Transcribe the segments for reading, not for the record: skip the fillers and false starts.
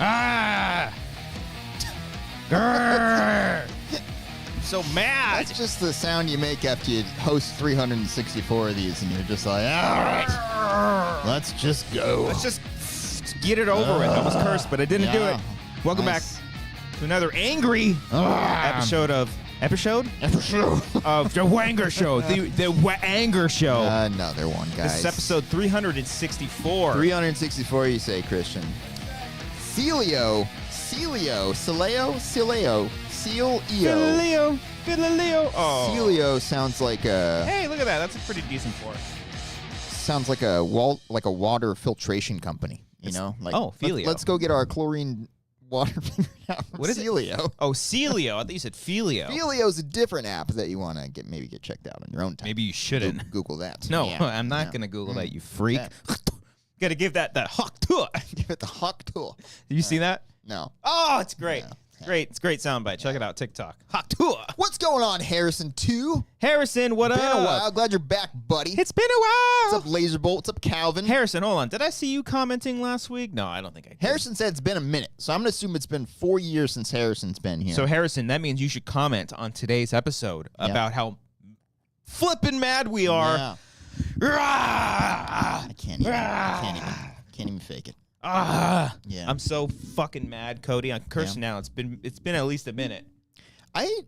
Ah! Grrr! So mad. That's just the sound you make after you host 364 of these, and you're just like, all right, let's just go. Let's just get it over with. I almost cursed, but I didn't do it. Welcome back to another angry episode of the Wanger Show. The Wanger Show. Another one, guys. This is episode 364. 364, you say, Kristian. Celio. Oh. Celio sounds like a... Hey, look at that. That's a pretty decent floor. Sounds like a water filtration company, you know? Like, Filio. Let's go get our chlorine water figured out from Celio. Oh, Celio. I thought you said Filio. Filio's a different app that you want to maybe get checked out on your own time. Maybe you shouldn't. Google that. No, I'm not going to Google that, you freak. Got to give that hawk tour. Give it the hawk tour. Did you see that? No. Oh, it's great. No. Great. It's a great soundbite. Check it out. TikTok. Hawk tour. What's going on, Harrison 2? Harrison, what up? Been a while. Glad you're back, buddy. It's been a while. What's up, Laserbolt? What's up, Calvin? Harrison, hold on. Did I see you commenting last week? No, I don't think I did. Harrison said it's been a minute, so I'm going to assume it's been 4 years since Harrison's been here. So, Harrison, that means you should comment on today's episode about how flippin' mad we are. Yeah. I can't even fake it. Yeah. I'm so fucking mad, Cody. I'm cursing now. It's been at least a minute. I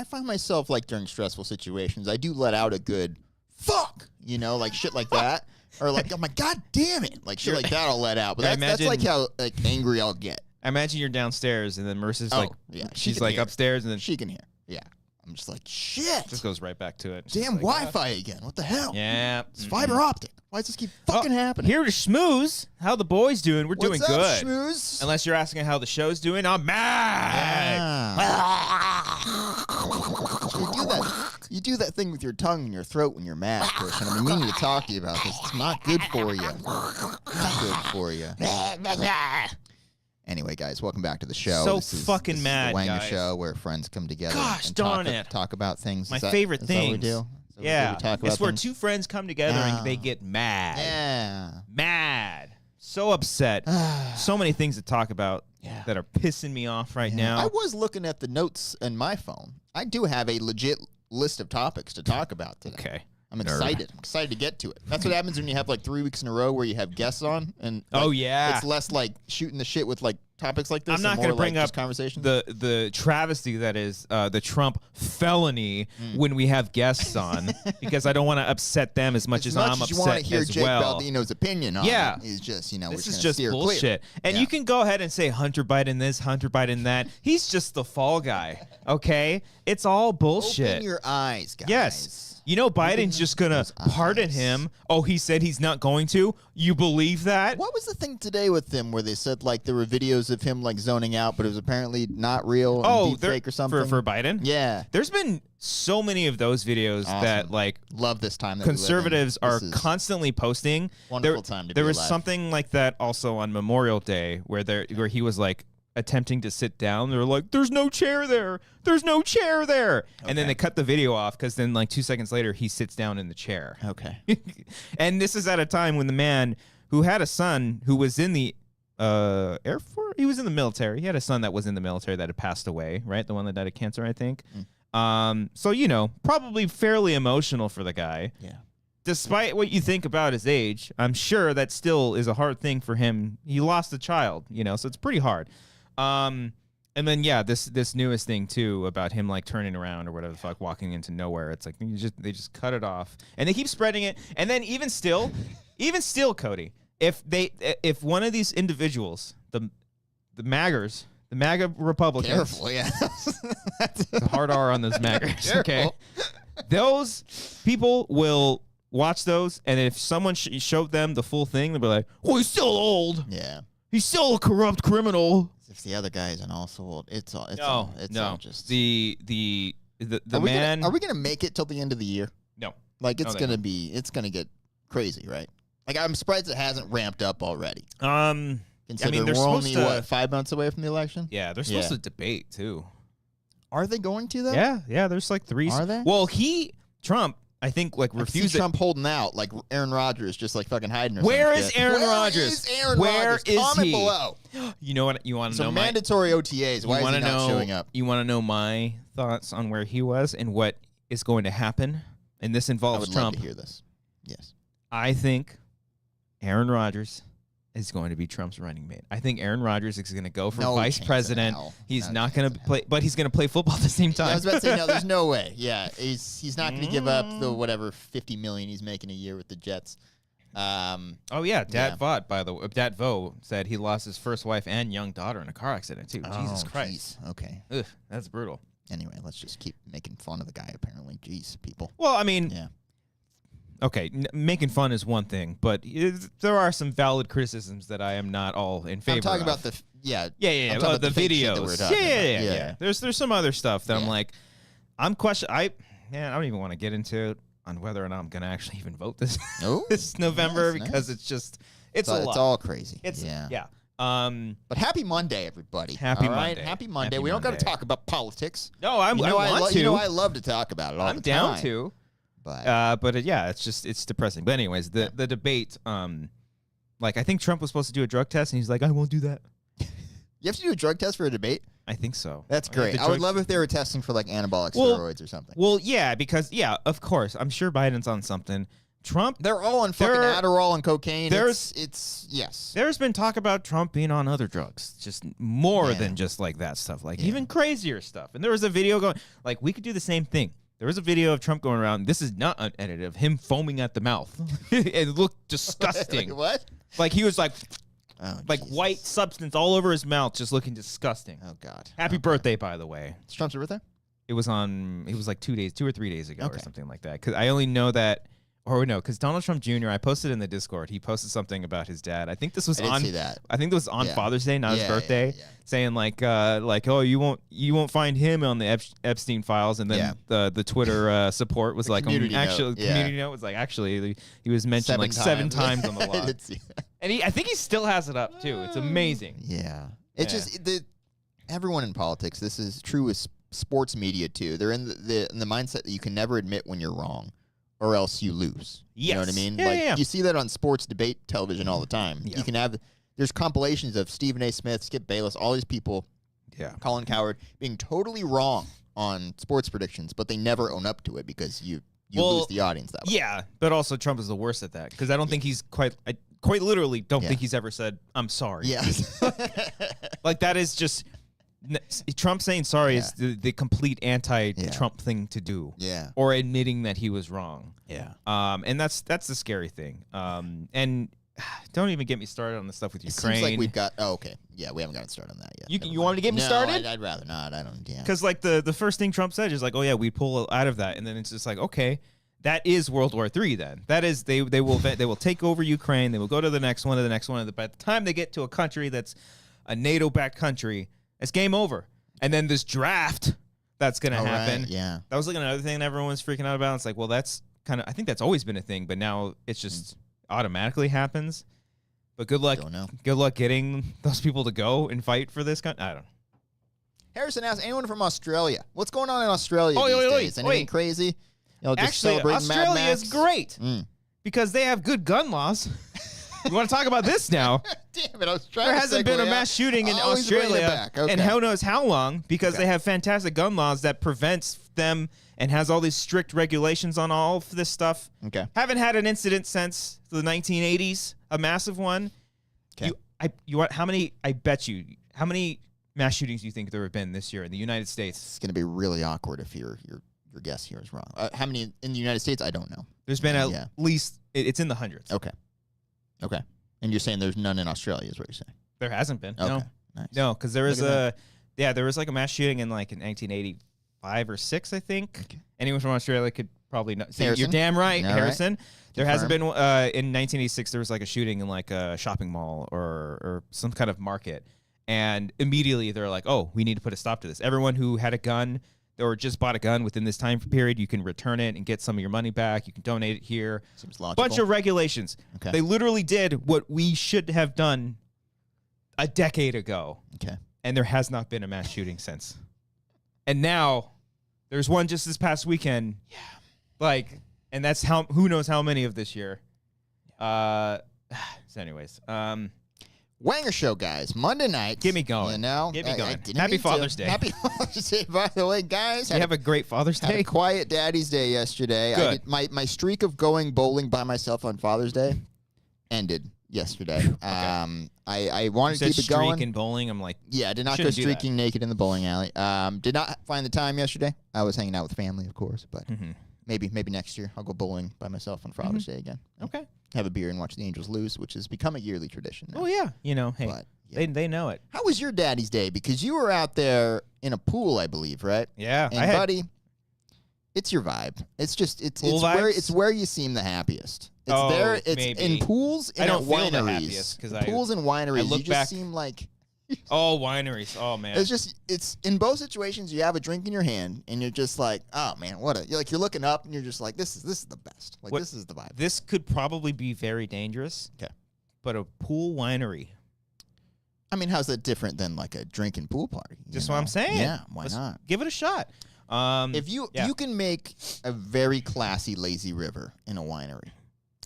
find myself, like, during stressful situations, I do let out a good fuck, you know, like shit like that. Or like, oh my god damn it. Like shit like that I'll let out. But that's like how angry I'll get. I imagine you're downstairs and then Marissa's she's like hear. Upstairs and then she can hear. Yeah. I'm just like, shit. Just goes right back to it. Damn Wi-Fi again. What the hell? Yeah. It's fiber optic. Why does this keep fucking happening? Here to schmooze. How the boys doing? We're doing What's up, good. schmooze? Unless you're asking how the show's doing, I'm mad. You do that thing with your tongue in your throat when you're mad, Kristian. I've been meaning to talk to you about this. It's not good for you. Not good for you. Anyway, guys, welcome back to the show. This is the Wanger Show, where friends come together and talk about things. My favorite things. Is that what we do? It's where two friends come together and they get mad. Yeah. Mad. So upset. So many things to talk about that are pissing me off right now. I was looking at the notes in my phone. I do have a legit list of topics to talk about today. Okay. I'm excited. I'm excited to get to it. That's what happens when you have like 3 weeks in a row where you have guests on, and it's less like shooting the shit with like topics like this. I'm not going to bring up conversation. The travesty that is the Trump felony when we have guests on, because I don't want to upset them as much as I'm upset as well. You want to hear Jake Baldino's opinion on it. He's just, this is just bullshit. And you can go ahead and say Hunter Biden this, Hunter Biden that. He's just the fall guy, okay? It's all bullshit. Open your eyes, guys. Yes. You know Biden's just going to pardon him. Oh, he said he's not going to? You believe that? What was the thing today with him where they said like there were videos of him like zoning out, but it was apparently not real and deepfake or something? For Biden? Yeah. There's been so many of those videos that like love this time that conservatives are constantly posting. Wonderful time to be There was alive. something like that also on Memorial Day where he was like attempting to sit down. They're like, there's no chair there. There's no chair there. Okay. And then they cut the video off because then like 2 seconds later, he sits down in the chair. Okay. And this is at a time when the man who had a son who was in the Air Force, he was in the military. He had a son that was in the military that had passed away, right? The one that died of cancer, I think. So, you know, probably fairly emotional for the guy. Yeah. Despite what you think about his age, I'm sure that still is a hard thing for him. He lost a child, you know, so it's pretty hard. And then this newest thing too about him like turning around or whatever the fuck, walking into nowhere. It's like they just cut it off and they keep spreading it. And then even still, Cody, if one of these individuals, the MAGAs, the MAGA Republicans, careful, yeah, it's a hard R on those MAGAs, okay? Those people will watch those, and if someone showed them the full thing, they'll be like, "Oh, he's still old. Yeah, he's still a corrupt criminal." If the other guy isn't also old, it's all just the man. Are we gonna make it till the end of the year? No, like it's gonna get crazy, right? Like I'm surprised it hasn't ramped up already. Considering we're only 5 months away from the election. Yeah, they're supposed to debate too. Are they going to though? Yeah. There's like 3. Are they? Well, Trump, I think, like refused. Trump holding out, like Aaron Rodgers, just like fucking hiding. Where is Aaron Rodgers? Where is he? Comment below. You know what? You want to know mandatory OTAs. Why is he not showing up? You want to know my thoughts on where he was and what is going to happen? And this involves Trump. I would love to hear this. Yes. I think Aaron Rodgers is going to be Trump's running mate. I think Aaron Rodgers is going to go for vice president. He's not going to play, but he's going to play football at the same time. I was about to say, no, there's no way. Yeah, he's not going to give up the whatever $50 million he's making a year with the Jets. Dad Vo said he lost his first wife and young daughter in a car accident too. Jesus Christ. Geez. Okay. Ugh, that's brutal. Anyway, let's just keep making fun of the guy. Apparently, jeez, people. Well, I mean, yeah. Okay, making fun is one thing, but there are some valid criticisms that I am not all in favor of. I'm talking about the about the videos. Yeah. There's some other stuff that I'm like, I don't even want to get into on whether or not I'm going to actually even vote this this November because it's just it's a lot. It's all crazy. But happy Monday, everybody. Happy Monday. Happy Monday. We don't got to talk about politics. No, I want to. You know I love to talk about it all the time. I'm down to. But it's depressing. But anyways, the debate, like I think Trump was supposed to do a drug test, and he's like, I won't do that. You have to do a drug test for a debate? I think so. That's great. I would love if they were testing for like anabolic steroids or something. Well, yeah, because of course, I'm sure Biden's on something. Trump, they're all on fucking Adderall and cocaine. Yes. There's been talk about Trump being on other drugs, just more than just like that stuff, like even crazier stuff. And there was a video going, like we could do the same thing. There was a video of Trump going around. This is not unedited of him foaming at the mouth. It looked disgusting. Like what? Like he was like white substance all over his mouth, just looking disgusting. Oh God! Happy birthday, by the way. It's Trump's birthday. It was like 2 or 3 days ago or something like that. Because I only know that. Or no, because Donald Trump Jr. I posted in the Discord. He posted something about his dad. I think this was I think this was on Father's Day, not his birthday. Saying oh, you wonwon't find him on the Epstein files, and then the Twitter support was like community note was like actually he was mentioned seven times on the log. And I think he still has it up too. It's amazing. Yeah, it's just everyone in politics. This is true with sports media too. They're in the mindset that you can never admit when you're wrong, or else you lose. Yes. You know what I mean? You see that on sports debate television all the time. Yeah. You can there's compilations of Stephen A. Smith, Skip Bayless, all these people, Colin Cowherd, being totally wrong on sports predictions, but they never own up to it because you lose the audience that way. Yeah, but also Trump is the worst at that because I don't think he's I quite literally don't think he's ever said, I'm sorry. Yeah. Like that is just... Trump saying sorry is the complete anti-Trump thing to do. Yeah. Or admitting that he was wrong. Yeah. And that's the scary thing. And don't even get me started on the stuff with Ukraine. Seems like we've got. Oh, okay. Yeah, we haven't gotten started on that yet. You wanted to get me started? I'd rather not. I don't. Yeah. Because like the first thing Trump said is like, oh yeah, we pull out of that, and then it's just like, okay, that is World War III. Then that is they will take over Ukraine. They will go to the next one, and by the time they get to a country that's a NATO-backed country. It's game over. And then this draft that's going to happen. Right, yeah. That was like another thing that everyone's freaking out about. It's like, well, that's kind of, I think that's always been a thing, but now it's just automatically happens. But good luck. Don't know. Good luck getting those people to go and fight for this country. I don't know. Harrison asks, anyone from Australia? What's going on in Australia these days? Anything crazy? Actually, Australia is great because they have good gun laws. You want to talk about this now? Damn it, I was trying There hasn't been a mass shooting in Australia and who knows how long because they have fantastic gun laws that prevents them and has all these strict regulations on all of this stuff. Okay. Haven't had an incident since the 1980s, a massive one. Okay. How many mass shootings do you think there have been this year in the United States? It's going to be really awkward if your guess here is wrong. How many in the United States? I don't know. There's been at least, it's in the hundreds. Okay. And you're saying there's none in Australia is what you're saying? There hasn't been. Okay. No. Nice. No, because there was there was like a mass shooting in like in 1985 or 6, I think. Okay. Anyone from Australia could probably know. Harrison? You're damn right, Harrison. Right. There hasn't been in 1986 there was like a shooting in like a shopping mall or some kind of market. And immediately they're like, oh, we need to put a stop to this. Everyone who had a gun or just bought a gun within this time period, you can return it and get some of your money back. You can donate it here. Seems logical. Bunch of regulations. Okay. They literally did what we should have done a decade ago. Okay. And there has not been a mass shooting since. And now there's one just this past weekend. Yeah. Like, and that's who knows how many of this year. So anyways, Wanger Show, guys. Monday night. Get me going. You know? Get me going. I Happy Father's Day. Happy Father's Day, by the way, guys. You have a great Father's Had Day. a quiet Daddy's Day yesterday. Good. My streak of going bowling by myself on Father's Day ended yesterday. Okay. I wanted to keep it going. Streak in bowling. I'm like, yeah, I did not go streaking naked in the bowling alley. Did not find the time yesterday. I was hanging out with family, of course, but maybe next year I'll go bowling by myself on Father's Day again. Okay. Have a beer and watch the Angels lose, which has become a yearly tradition now. Oh yeah, hey, But, yeah. they know it. How was your Daddy's Day? Because you were out there in a pool, I believe, right? Yeah, And buddy, it's your vibe. It's just it's where you seem the happiest. It's there. It's maybe. In pools and I don't at feel wineries. the happiest because Pools and wineries, look you just back- seem like. Oh, wineries. Oh man. It's in both situations. You have a drink in your hand, and you're just like, oh man, you're looking up, and you're just like, this is the best. Like this is the vibe. This could probably be very dangerous. Okay. But a pool winery. I mean, how's that different than like a drinking pool party? Just what I'm saying. Yeah, why not? Give it a shot. If you can make a very classy lazy river in a winery.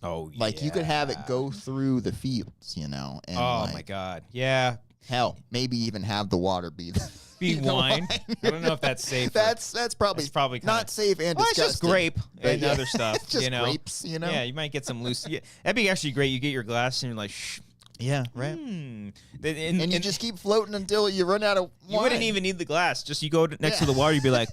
Oh, yeah. Like you could have it go through the fields, and my God. Yeah. Hell, maybe even have the water be wine. I don't know if that's safe. That's probably not safe and disgusting. It's just grape and other stuff. It's just grapes, Yeah, you might get some loose. Yeah, that'd be actually great. You get your glass and you're like, shh. Yeah, right. And you just keep floating until you run out of wine. You wouldn't even need the glass. Just you go next to the water, you'd be like,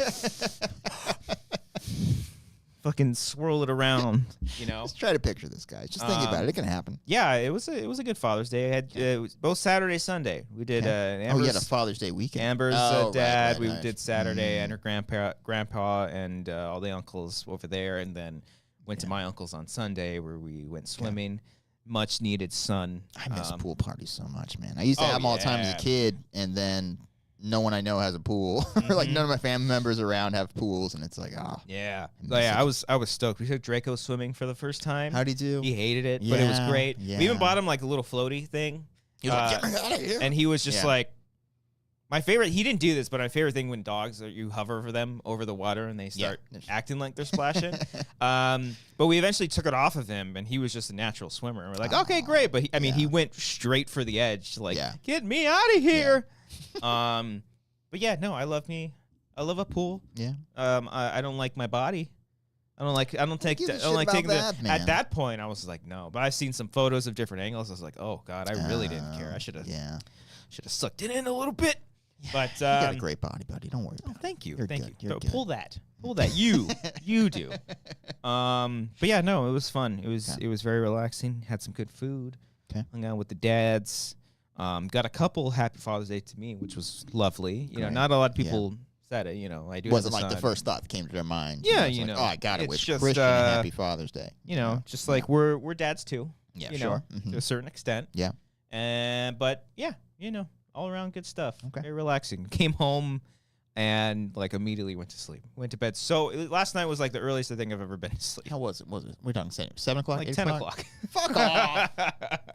fucking swirl it around, Just try to picture this, guys. Just think about it. It can happen. Yeah, it was a good Father's Day. I had it was both Saturday, Sunday. We did. Amber's, you had a Father's Day weekend. Amber's dad. We did Saturday, and her grandpa, and all the uncles over there, and then went to my uncle's on Sunday, where we went swimming. Much needed sun. I miss pool parties so much, man. I used to have them all the time as a kid, and then no one I know has a pool. Like none of my family members around have pools, and it's like, yeah. I was stoked. We took Draco swimming for the first time. How'd he do? He hated it, but it was great. Yeah. We even bought him like a little floaty thing. He was like, get me out of here. And he was just like, my favorite. He didn't do this, but my favorite thing when dogs, you hover over them over the water and they start acting like they're splashing. But we eventually took it off of him, and he was just a natural swimmer. And we're like, okay, great. But he went straight for the edge, like, get me out of here. But yeah, no, I love a pool. Yeah. I don't like my body. I don't take taking that, man. At that point, I was like, no. But I've seen some photos of different angles. I was like, oh God, I really didn't care. I should have sucked it in a little bit. But you got a great body, buddy. Don't worry about it. Thank you. You're Thank good. you. You're good. Pull that. You do. But yeah, no, it was fun. It was very relaxing. Had some good food. Okay. Hung out with the dads. Got a couple Happy Father's Day to me, which was lovely. Not a lot of people said it. I do. Wasn't like the first thought that came to their mind. Yeah, like, I gotta wish just, Kristian a Happy Father's Day. Just like we're dads too. Yeah, sure. To a certain extent. Yeah. But yeah, all around good stuff. Okay. Very relaxing. Came home and like immediately went to sleep. Went to bed. So last night was like the earliest I think I've ever been to sleep. How was it? We're talking 7 o'clock? Like 8 10 o'clock? o'clock. Fuck off.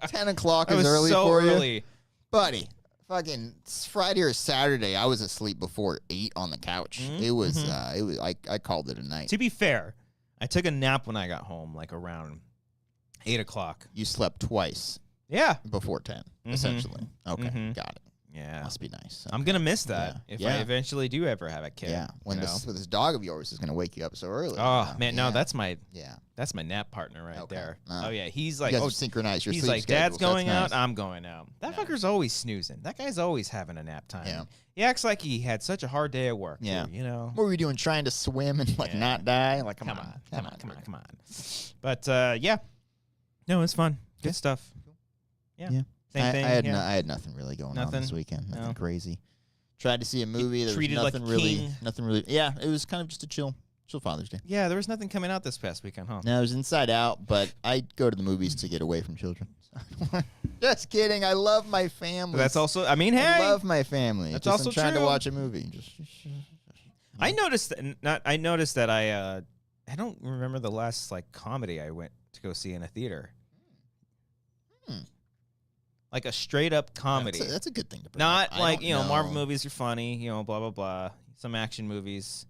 10 o'clock is was early so for early. you? Buddy, fucking Friday or Saturday, I was asleep before 8 on the couch. It was, I called it a night. To be fair, I took a nap when I got home, like around 8 o'clock. You slept twice. Yeah. Before 10, essentially. Okay, got it. Yeah. Must be nice. I'm going to miss that if I eventually do ever have a kid. Yeah. When this dog of yours is going to wake you up so early. Oh, man, no, that's my that's my nap partner right there. Oh, yeah. He's like, you guys synchronize your he's sleep like, Dad's schedules. going That's out, nice. I'm going out. That fucker's always snoozing. That guy's always having a nap time. Yeah. He acts like he had such a hard day at work. Yeah. Too, What were you doing, trying to swim and not die? Like, come on. But, yeah. No, it's fun. Good stuff. Yeah. Same thing. I had nothing really going on this weekend. Nothing crazy. Tried to see a movie. There was nothing really. Nothing really. Yeah, it was kind of just a chill Father's Day. Yeah, there was nothing coming out this past weekend, huh? No, it was Inside Out, but I go to the movies to get away from children. Just kidding. I love my family. But that's also. I mean, hey, I love my family. That's also I'm trying true. to watch a movie. I noticed that I don't remember the last like comedy I went to go see in a theater. Like a straight up comedy. That's a good thing to bring Not up. like, Marvel movies are funny, blah, blah, blah. Some action movies.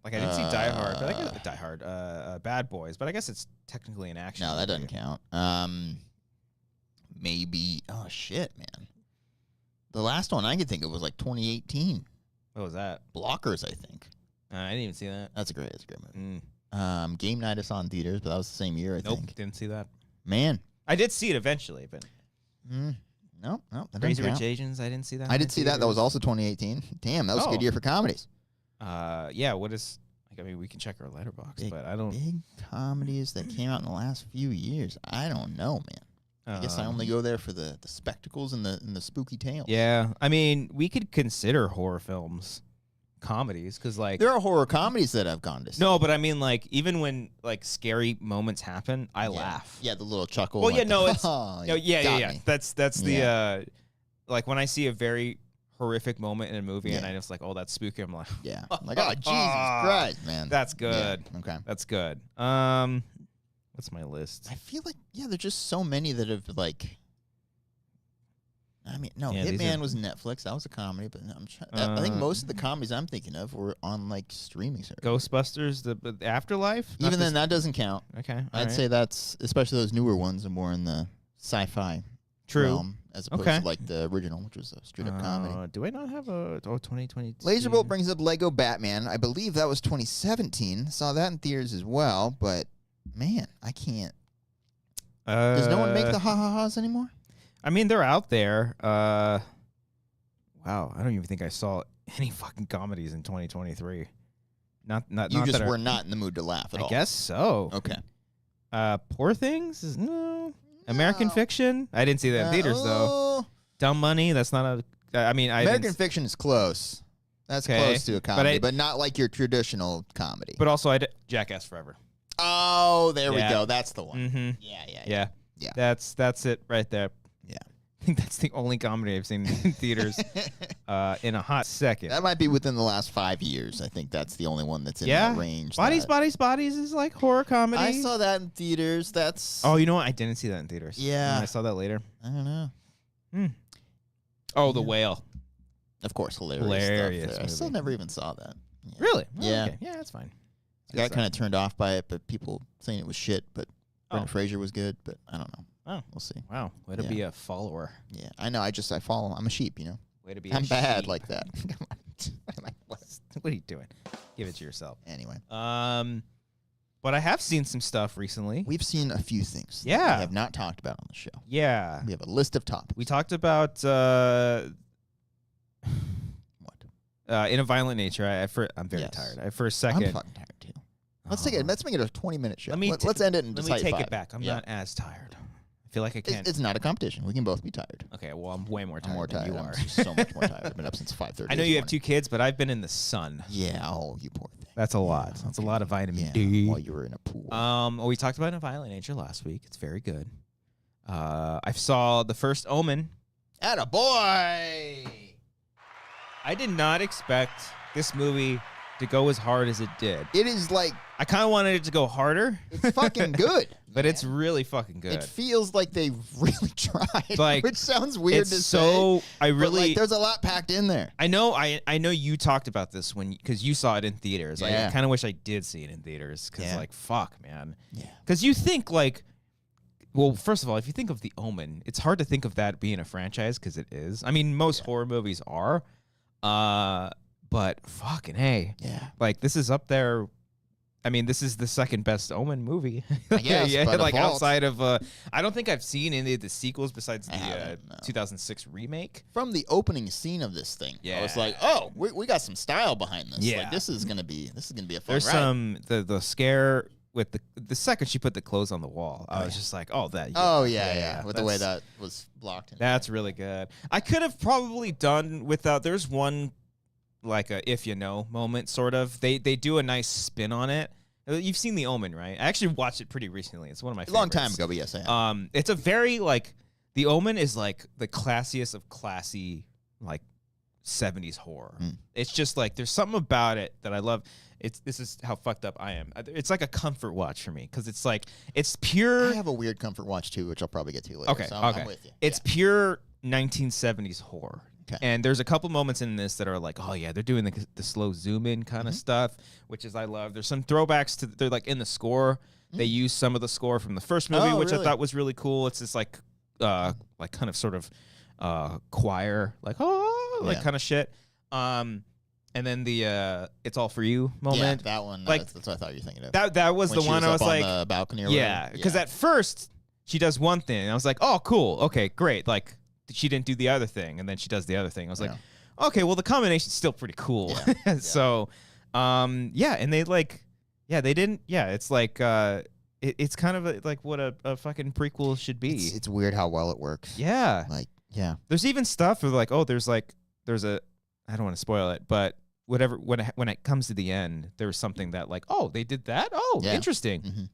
Like I didn't see Die Hard, but I guess Die Hard, Bad Boys, but I guess it's technically an action No, that movie. doesn't count. maybe. Oh shit, man. The last one I could think of was like 2018. What was that? Blockers, I think. I didn't even see that. That's a great movie. Game Night I saw in theaters, but that was the same year, I think. Didn't see that. Man. I did see it eventually, but... No. Crazy Rich Asians, I didn't see that. I did see that. That was also 2018. Damn, that was a good year for comedies. Yeah, what is... I mean, we can check our letterbox, but I don't... Big comedies that came out in the last few years. I don't know, man. I guess I only go there for the spectacles and the spooky tales. Yeah, I mean, we could consider horror films comedies because, like, there are horror comedies that I've gone to see. No, but I mean, like, even when like scary moments happen, I laugh. Yeah, the little chuckle. Well, like, it's oh, yeah. That's the like when I see a very horrific moment in a movie and I just like, oh, that's spooky. I'm like, I'm like, oh, Jesus Christ, man. That's good. Yeah. Okay, that's good. What's my list? I feel like there's just so many that have like. I mean, no, Hitman was Netflix. That was a comedy, but I think most of the comedies I'm thinking of were on like streaming service. Ghostbusters, the Afterlife. Even then, that doesn't count. Okay, I'd say that's especially those newer ones are more in the sci-fi realm as opposed to like the original, which was a straight-up comedy. Do I not have a 2022? Laserbolt brings up Lego Batman. I believe that was 2017. Saw that in theaters as well, but man, I can't. Does no one make the ha-ha-has anymore? I mean, they're out there. Wow, I don't even think I saw any fucking comedies in 2023. Not. You just were not in the mood to laugh at all. I guess so. Okay. Poor Things? No. American Fiction? I didn't see that in theaters, though. Dumb Money? That's not a... I mean, American Fiction is close. That's close to a comedy, but not like your traditional comedy. But also, Jackass Forever. Oh, there we go. That's the one. Mm-hmm. Yeah. That's it right there. Yeah. I think that's the only comedy I've seen in theaters in a hot second. That might be within the last 5 years. I think that's the only one that's in that range. Bodies is like horror comedy. I saw that in theaters. That's... Oh, you know what? I didn't see that in theaters. Yeah. I saw that later. I don't know. Oh, The Whale. Of course, hilarious stuff. I still never even saw that. Yeah. Really? Oh, yeah. Okay. Yeah, that's fine. I got kind of turned off by it, but people saying it was shit, but Brendan Fraser was good, but I don't know. Oh, we'll see. Wow, way to be a follower. Yeah, I know. I follow. I'm a sheep, you know. Way to be. I'm bad sheep. like that. What are you doing? Give it to yourself. Anyway. But I have seen some stuff recently. We've seen a few things. Yeah. That we have not talked about on the show. Yeah. We have a list of topics. We talked about what? In a Violent Nature. I'm very tired. For a second. I'm fucking tired too. Let's make it a 20-minute show. Let's end it and let me take it back. I'm not as tired. I feel like I can't. It's not a competition. We can both be tired. Okay, well, I'm way more tired. I'm more tired. Than you are. I'm so much more tired. I've been up since 5:30. I know you have 2 kids, but I've been in the sun. Yeah. Oh, you poor thing. That's a lot. That's a lot of vitamin D. While you were in a pool. We talked about In a Violent Nature last week. It's very good. I saw The First Omen. Atta boy. I did not expect this movie to go as hard as it did. It is like... I kind of wanted it to go harder. It's fucking good. But it's really fucking good. It feels like they really tried, like, which sounds weird to say. There's a lot packed in there. I know you talked about this because you saw it in theaters. Yeah. I kind of wish I did see it in theaters because, like, fuck, man. Yeah. Because you think, like... Well, first of all, if you think of The Omen, it's hard to think of that being a franchise because it is. I mean, most horror movies are. But fucking hey. Yeah. Like, this is up there. I mean, this is the second best Omen movie. I guess, yeah, like default. outside of I don't think I've seen any of the sequels besides the 2006 remake. From the opening scene of this thing, I was like, oh, we got some style behind this. Yeah. Like, this is gonna be a fun There's ride. some the scare with the second she put the clothes on the wall, I was just like, oh, that. Yeah. With the way that was blocked. That's really good. I could have probably done without. There's one like a if you know moment, sort of. They do a nice spin on it. You've seen The Omen, right? I actually watched it pretty recently. It's one of my favorites. A long time ago, but yes, I have. It's a very, like, The Omen is, like, the classiest of classy, like, 70s horror. It's just, like, there's something about it that I love. This is how fucked up I am. It's like a comfort watch for me, because it's, like, it's pure... I have a weird comfort watch, too, which I'll probably get to later. Okay, so I'm with you. It's pure 1970s horror. Okay. And there's a couple moments in this that are like, oh yeah, they're doing the slow zoom in kind of stuff, which is I love. There's some throwbacks to they're like in the score. They use some of the score from the first movie, which I thought was really cool. It's this like like kind of sort of choir, like kind of shit. And then the "It's All for You" moment. Yeah, that one. Like that's what I thought you were thinking of. That was when the she one I was up like, on the balcony or yeah, because at first she does one thing, and I was like, oh, cool, okay, great. Like she didn't do the other thing, and then she does the other thing. I was like, okay, well the combination's still pretty cool. Yeah. So, and they like, they didn't. Yeah, it's like, it's kind of like what a fucking prequel should be. It's weird how well it works. Yeah, like There's even stuff where like, there's a. I don't want to spoil it, but whatever. When it comes to the end, there's something that like, they did that. Oh, interesting. Mm-hmm.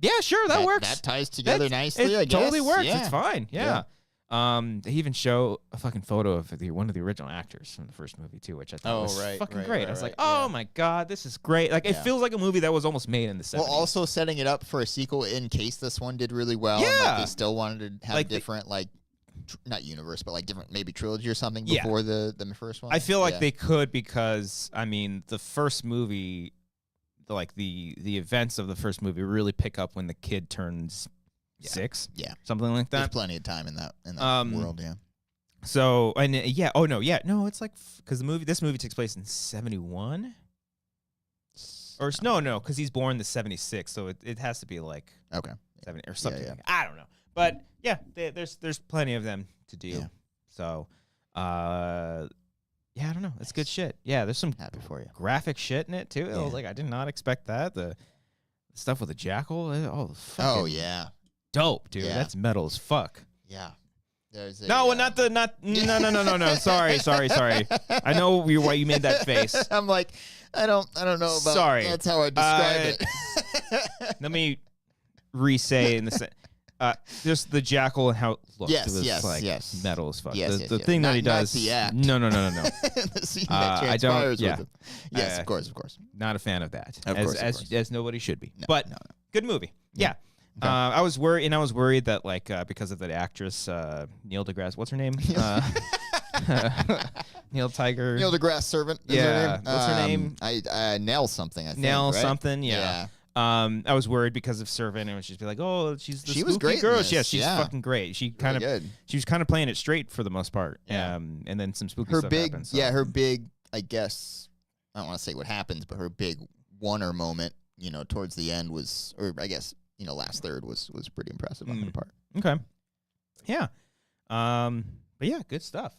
Yeah, sure, that works. That ties together nicely. I guess. Totally works. Yeah. It's fine. Yeah. They even show a fucking photo of one of the original actors from the first movie too, which I thought was fucking great. I was like, oh my god, this is great. Like it feels like a movie that was almost made in the 70s. Well, also setting it up for a sequel in case this one did really well. Yeah. And, like, they still wanted to have like different not universe, but like different maybe trilogy or something before the first one. I feel like they could because I mean the first movie, like the events of the first movie really pick up when the kid turns 6, something like that. There's plenty of time in that world, So and it's like because this movie takes place in 71, or no, because he's born in 76, so it has to be like 70 or something. Like I don't know, but there's plenty of them to do. Yeah. So, I don't know. It's good shit. Yeah, there's some happy for you graphic shit in it too. I was like, I did not expect that. The stuff with the jackal. Dope, dude. That's metal as fuck. Yeah. There's no. Sorry. I know why you made that face. I'm like, I don't know about. Sorry. That's how I describe it. Let me re-say in the just the jackal and how it looked. Yes. Metal as fuck. Yes, the thing that he does. The act. No. The scene that transpires with him. Yes, of course. Not a fan of that. Of course. As nobody should be. No, but good movie. Yeah. Okay. I was worried that like because of the actress Neil deGrasse, what's her name? Neil deGrasse Servant. Is her name? What's her name? Nell something. I think. Nell right? something. Yeah. I was worried because of Servant, and it was just be like, she's the she spooky was great girl. Yeah, she's fucking great. She was kind of playing it straight for the most part. Yeah. And then some spooky stuff happens. So. Yeah, her big, I guess, I don't want to say what happens, but her big wonder moment, towards the end was, or I guess, last third was pretty impressive on her part. Okay. Yeah. But yeah, good stuff.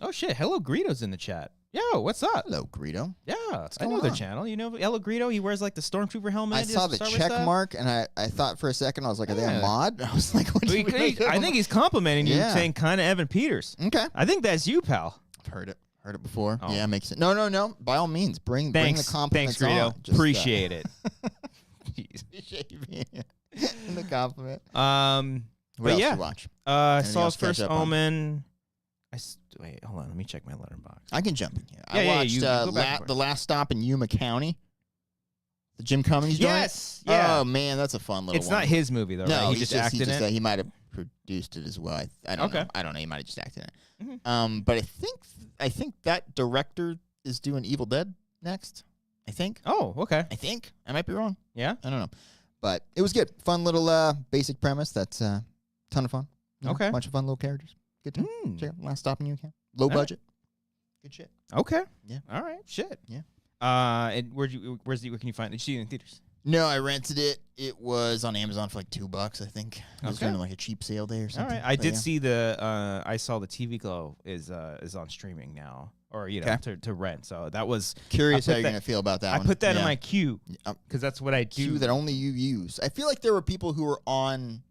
Oh shit, Hello Greedo's in the chat. Yo, what's up? Hello, Greedo. Yeah, I know their channel. You know Hello Greedo? He wears like the Stormtrooper helmet. I saw the check mark, and I thought for a second, I was like, are they a mod? I was like, what do you mean? I think he's complimenting you, saying kind of Evan Peters. Okay. I think that's you, pal. I've heard it before. Oh. Yeah, makes sense. No. By all means, bring the compliments. Thanks, Greedo. Appreciate it. Appreciate you being in the compliment. What else did you watch? I saw First Omen. Wait, hold on. Let me check my letterbox. I can jump in here. I watched The Last Stop in Yuma County. The Jim Cummings joint. Yes. Yeah. Oh man, that's a fun little. It's not his movie though. No, right? He just acted in it. He might have produced it as well. I don't know. I don't know. He might have just acted in it. Mm-hmm. But I think that director is doing Evil Dead next. I think. Oh, okay. I think. I might be wrong. Yeah. I don't know. But it was good. Fun little basic premise. That's ton of fun. Okay. Bunch of fun little characters. Good time. Check out Last Stop in Yuma County. Low budget. Good shit. Okay. Yeah. All right. Shit. Yeah. And where can you find it? Did you see it in theaters? No, I rented it. It was on Amazon for like $2, I think. It was doing like a cheap sale day or something. All right. I did see I saw the TV Glow is on streaming now, or to rent. So that was curious how you're gonna feel about that. I put that in my queue because that's what I do. Queue that only you use. I feel like there were people who were on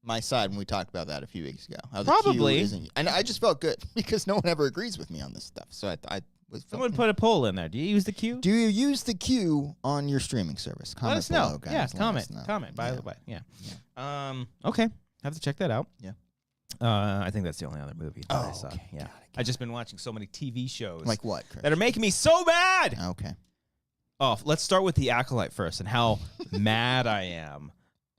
my side when we talked about that a few weeks ago. Probably. And I just felt good because no one ever agrees with me on this stuff. So I was. Someone put a poll in there. Do you use the queue? Do you use the queue on your streaming service? Comment Let us know. Below, guys. Yeah, comment. By the way, yeah. Okay, have to check that out. Yeah. I think that's the only other movie that I saw. Okay. Yeah. I've just been watching so many TV shows. Like what, Chris? That are making me so mad. Okay. Oh, let's start with the Acolyte first and how mad I am.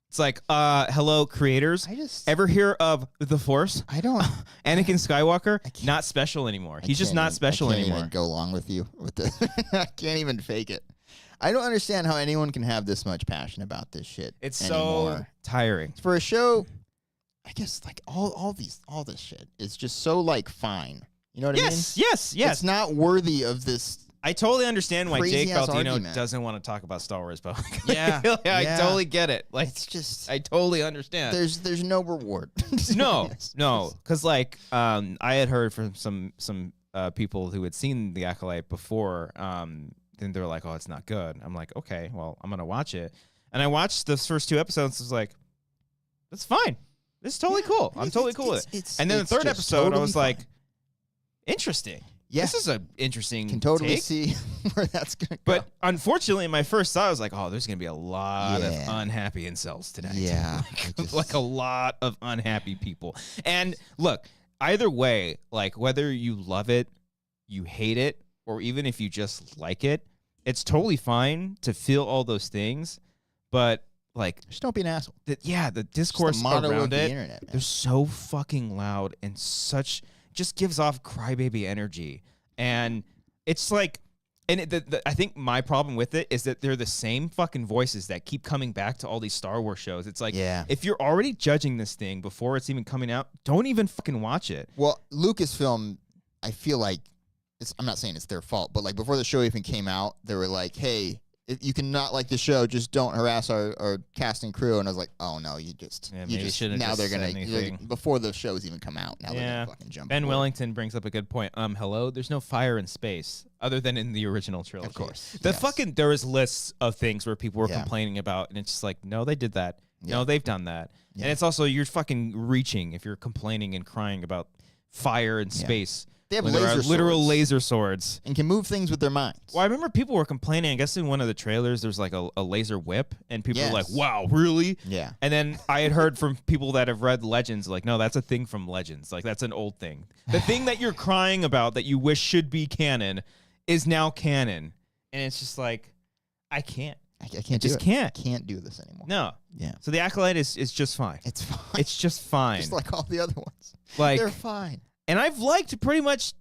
It's like, hello, creators. Ever hear of The Force? I don't. Anakin Skywalker, not special anymore. He's just not special anymore. I can't even go along with you with this. I can't even fake it. I don't understand how anyone can have this much passion about this shit. It's anymore. So tiring. For a show I guess like all this shit is just so like fine. You know what I mean? Yes. It's not worthy of this. I totally understand why Jake Baldino argument. doesn't want to talk about Star Wars, but I totally get it. Like, it's just I totally understand. There's no reward. no, because like I had heard from some people who had seen The Acolyte before. Then they were like, "Oh, it's not good." I'm like, "Okay, well, I'm gonna watch it." And I watched the first 2 episodes. I was like, "That's fine. This is totally cool. I'm totally cool with it." And then the 3rd episode, totally I was like, "Interesting. Yeah. This is an interesting Can totally take. See where that's going to go. But unfortunately, my first thought was like, oh, there's going to be a lot of unhappy incels tonight. Yeah. Like a lot of unhappy people. And look, either way, like whether you love it, you hate it, or even if you just like it, it's totally fine to feel all those things. But like, just don't be an asshole. The discourse around it, internet, they're so fucking loud and such... just gives off crybaby energy. And it's like, and I think my problem with it is that they're the same fucking voices that keep coming back to all these Star Wars shows. It's like, if you're already judging this thing before it's even coming out, don't even fucking watch it. Well, Lucasfilm, I feel like, I'm not saying it's their fault, but like before the show even came out, they were like, hey, if you cannot like the show, just don't harass our cast and crew. And I was like, oh no, you just now they're gonna before the shows even come out. Now they're gonna fucking jump. Ben Wellington brings up a good point. Hello, there's no fire in space other than in the original trilogy. Of course, there is lists of things where people were complaining about, and it's just like, no, they did that. Yeah. No, they've done that. Yeah. And it's also you're fucking reaching if you're complaining and crying about fire in space. They have literal laser swords and can move things with their minds. Well, I remember people were complaining. I guess in one of the trailers, there's like a laser whip, and people were like, "Wow, really?" Yeah. And then I had heard from people that have read Legends, like, "No, that's a thing from Legends. Like, that's an old thing. The thing that you're crying about that you wish should be canon is now canon." And it's just like, I can't. I can't. Can't do this anymore. No. Yeah. So the Acolyte is just fine. It's fine. It's just fine. Just like all the other ones. Like they're fine. And I've liked pretty much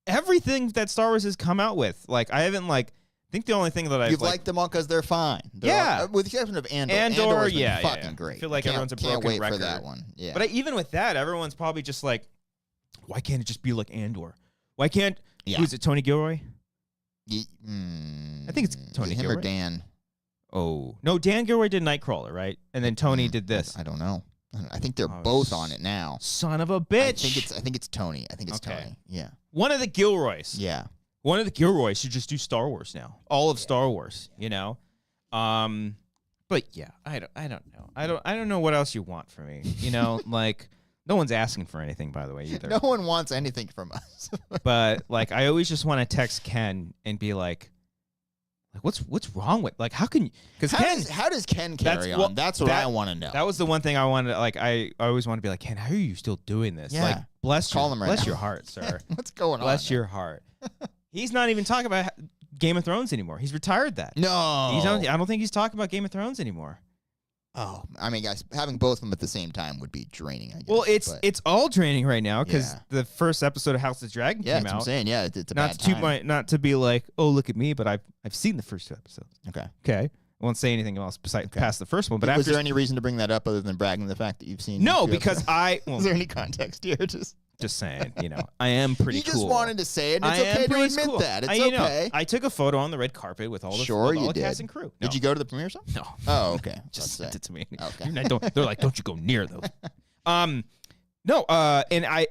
everything that Star Wars has come out with. Like, I haven't, like, I think the only thing that You've liked them all because they're fine. All, with the exception of Andor. Andor has been fucking great. I feel like everyone's a broken can't wait record. For that one. Yeah. But even with that, everyone's probably just like, why can't it just be like Andor? Why can't, who is it, Tony Gilroy? I think it's Tony Gilroy. Him or Dan? Oh. No, Dan Gilroy did Nightcrawler, right? And then Tony did this. I don't know. I think they're both on it now. Son of a bitch. I think it's Tony. I think it's Tony. Yeah. One of the Gilroys. Yeah. One of the Gilroys should just do Star Wars now. All of Star Wars, you know? But yeah, I don't know. I don't know what else you want from me. You know, like no one's asking for anything, by the way, either. No one wants anything from us. But like I always just want to text Ken and be like what's wrong with, like, how can you, because how does Ken carry on? That's what I want to know. That was the one thing I wanted, like, I always want to be like, Ken, how are you still doing this? Yeah. Like, bless your heart, sir. What's going on? Bless your heart. He's not even talking about Game of Thrones anymore. He's retired that. No. I don't think he's talking about Game of Thrones anymore. Oh, I mean, guys, having both of them at the same time would be draining, I guess. Well, it's all draining right now because the first episode of House of the Dragon came out. Yeah, that's what I'm saying. Yeah, it's a bad time. Not to be like, oh, look at me, but I've seen the first 2 episodes. Okay. I won't say anything else past the first one. But was there any reason to bring that up other than bragging the fact that you've seen? No, because is there any context here? Just saying, you know, I am pretty cool. You just wanted to say it, and it's okay to admit that. It's okay. I took a photo on the red carpet with all the cast and crew. No. Did you go to the premiere show? No. Oh, okay. Just sent it to me. Okay. They're like, don't you go near those. No, and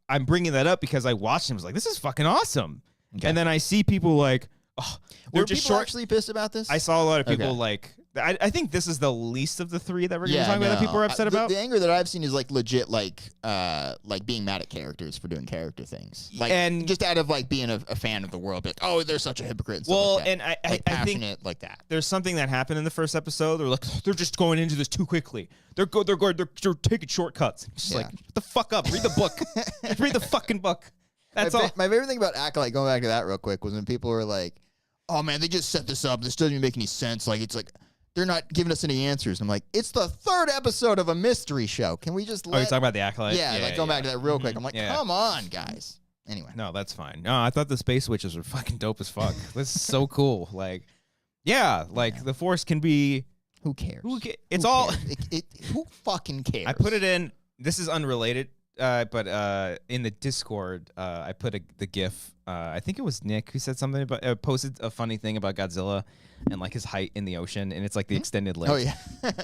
I'm bringing that up because I watched him. I was like, this is fucking awesome. Okay. And then I see people like, oh, were people actually pissed about this? I saw a lot of people like, I think this is the least of the 3 that we're going to talk about that people are upset about. The anger that I've seen is like legit, like being mad at characters for doing character things, like, and just out of like being a fan of the world. Like, oh, they're such a hypocrite. Well, like and I think like that. There's something that happened in the first episode. They're like, they're just going into this too quickly. They're taking shortcuts. Just like, shut the fuck up. Read the book. Just read the fucking book. That's all. My favorite thing about Acolyte, going back to that real quick, was when people were like, oh man, they just set this up. This doesn't even make any sense. Like, it's like, they're not giving us any answers. I'm like, it's the 3rd episode of a mystery show. Can we just you're talking about the Acolyte? Yeah, going back to that real quick. I'm like, come on, guys. Anyway. No, that's fine. No, I thought the space witches were fucking dope as fuck. This is so cool. Like, the Force can be Who cares? It's who all. Cares? Who fucking cares? I put it in. This is unrelated, but in the Discord, I put the GIF. I think it was Nick who said something about posted a funny thing about Godzilla and like his height in the ocean, and it's like the extended link. Oh yeah.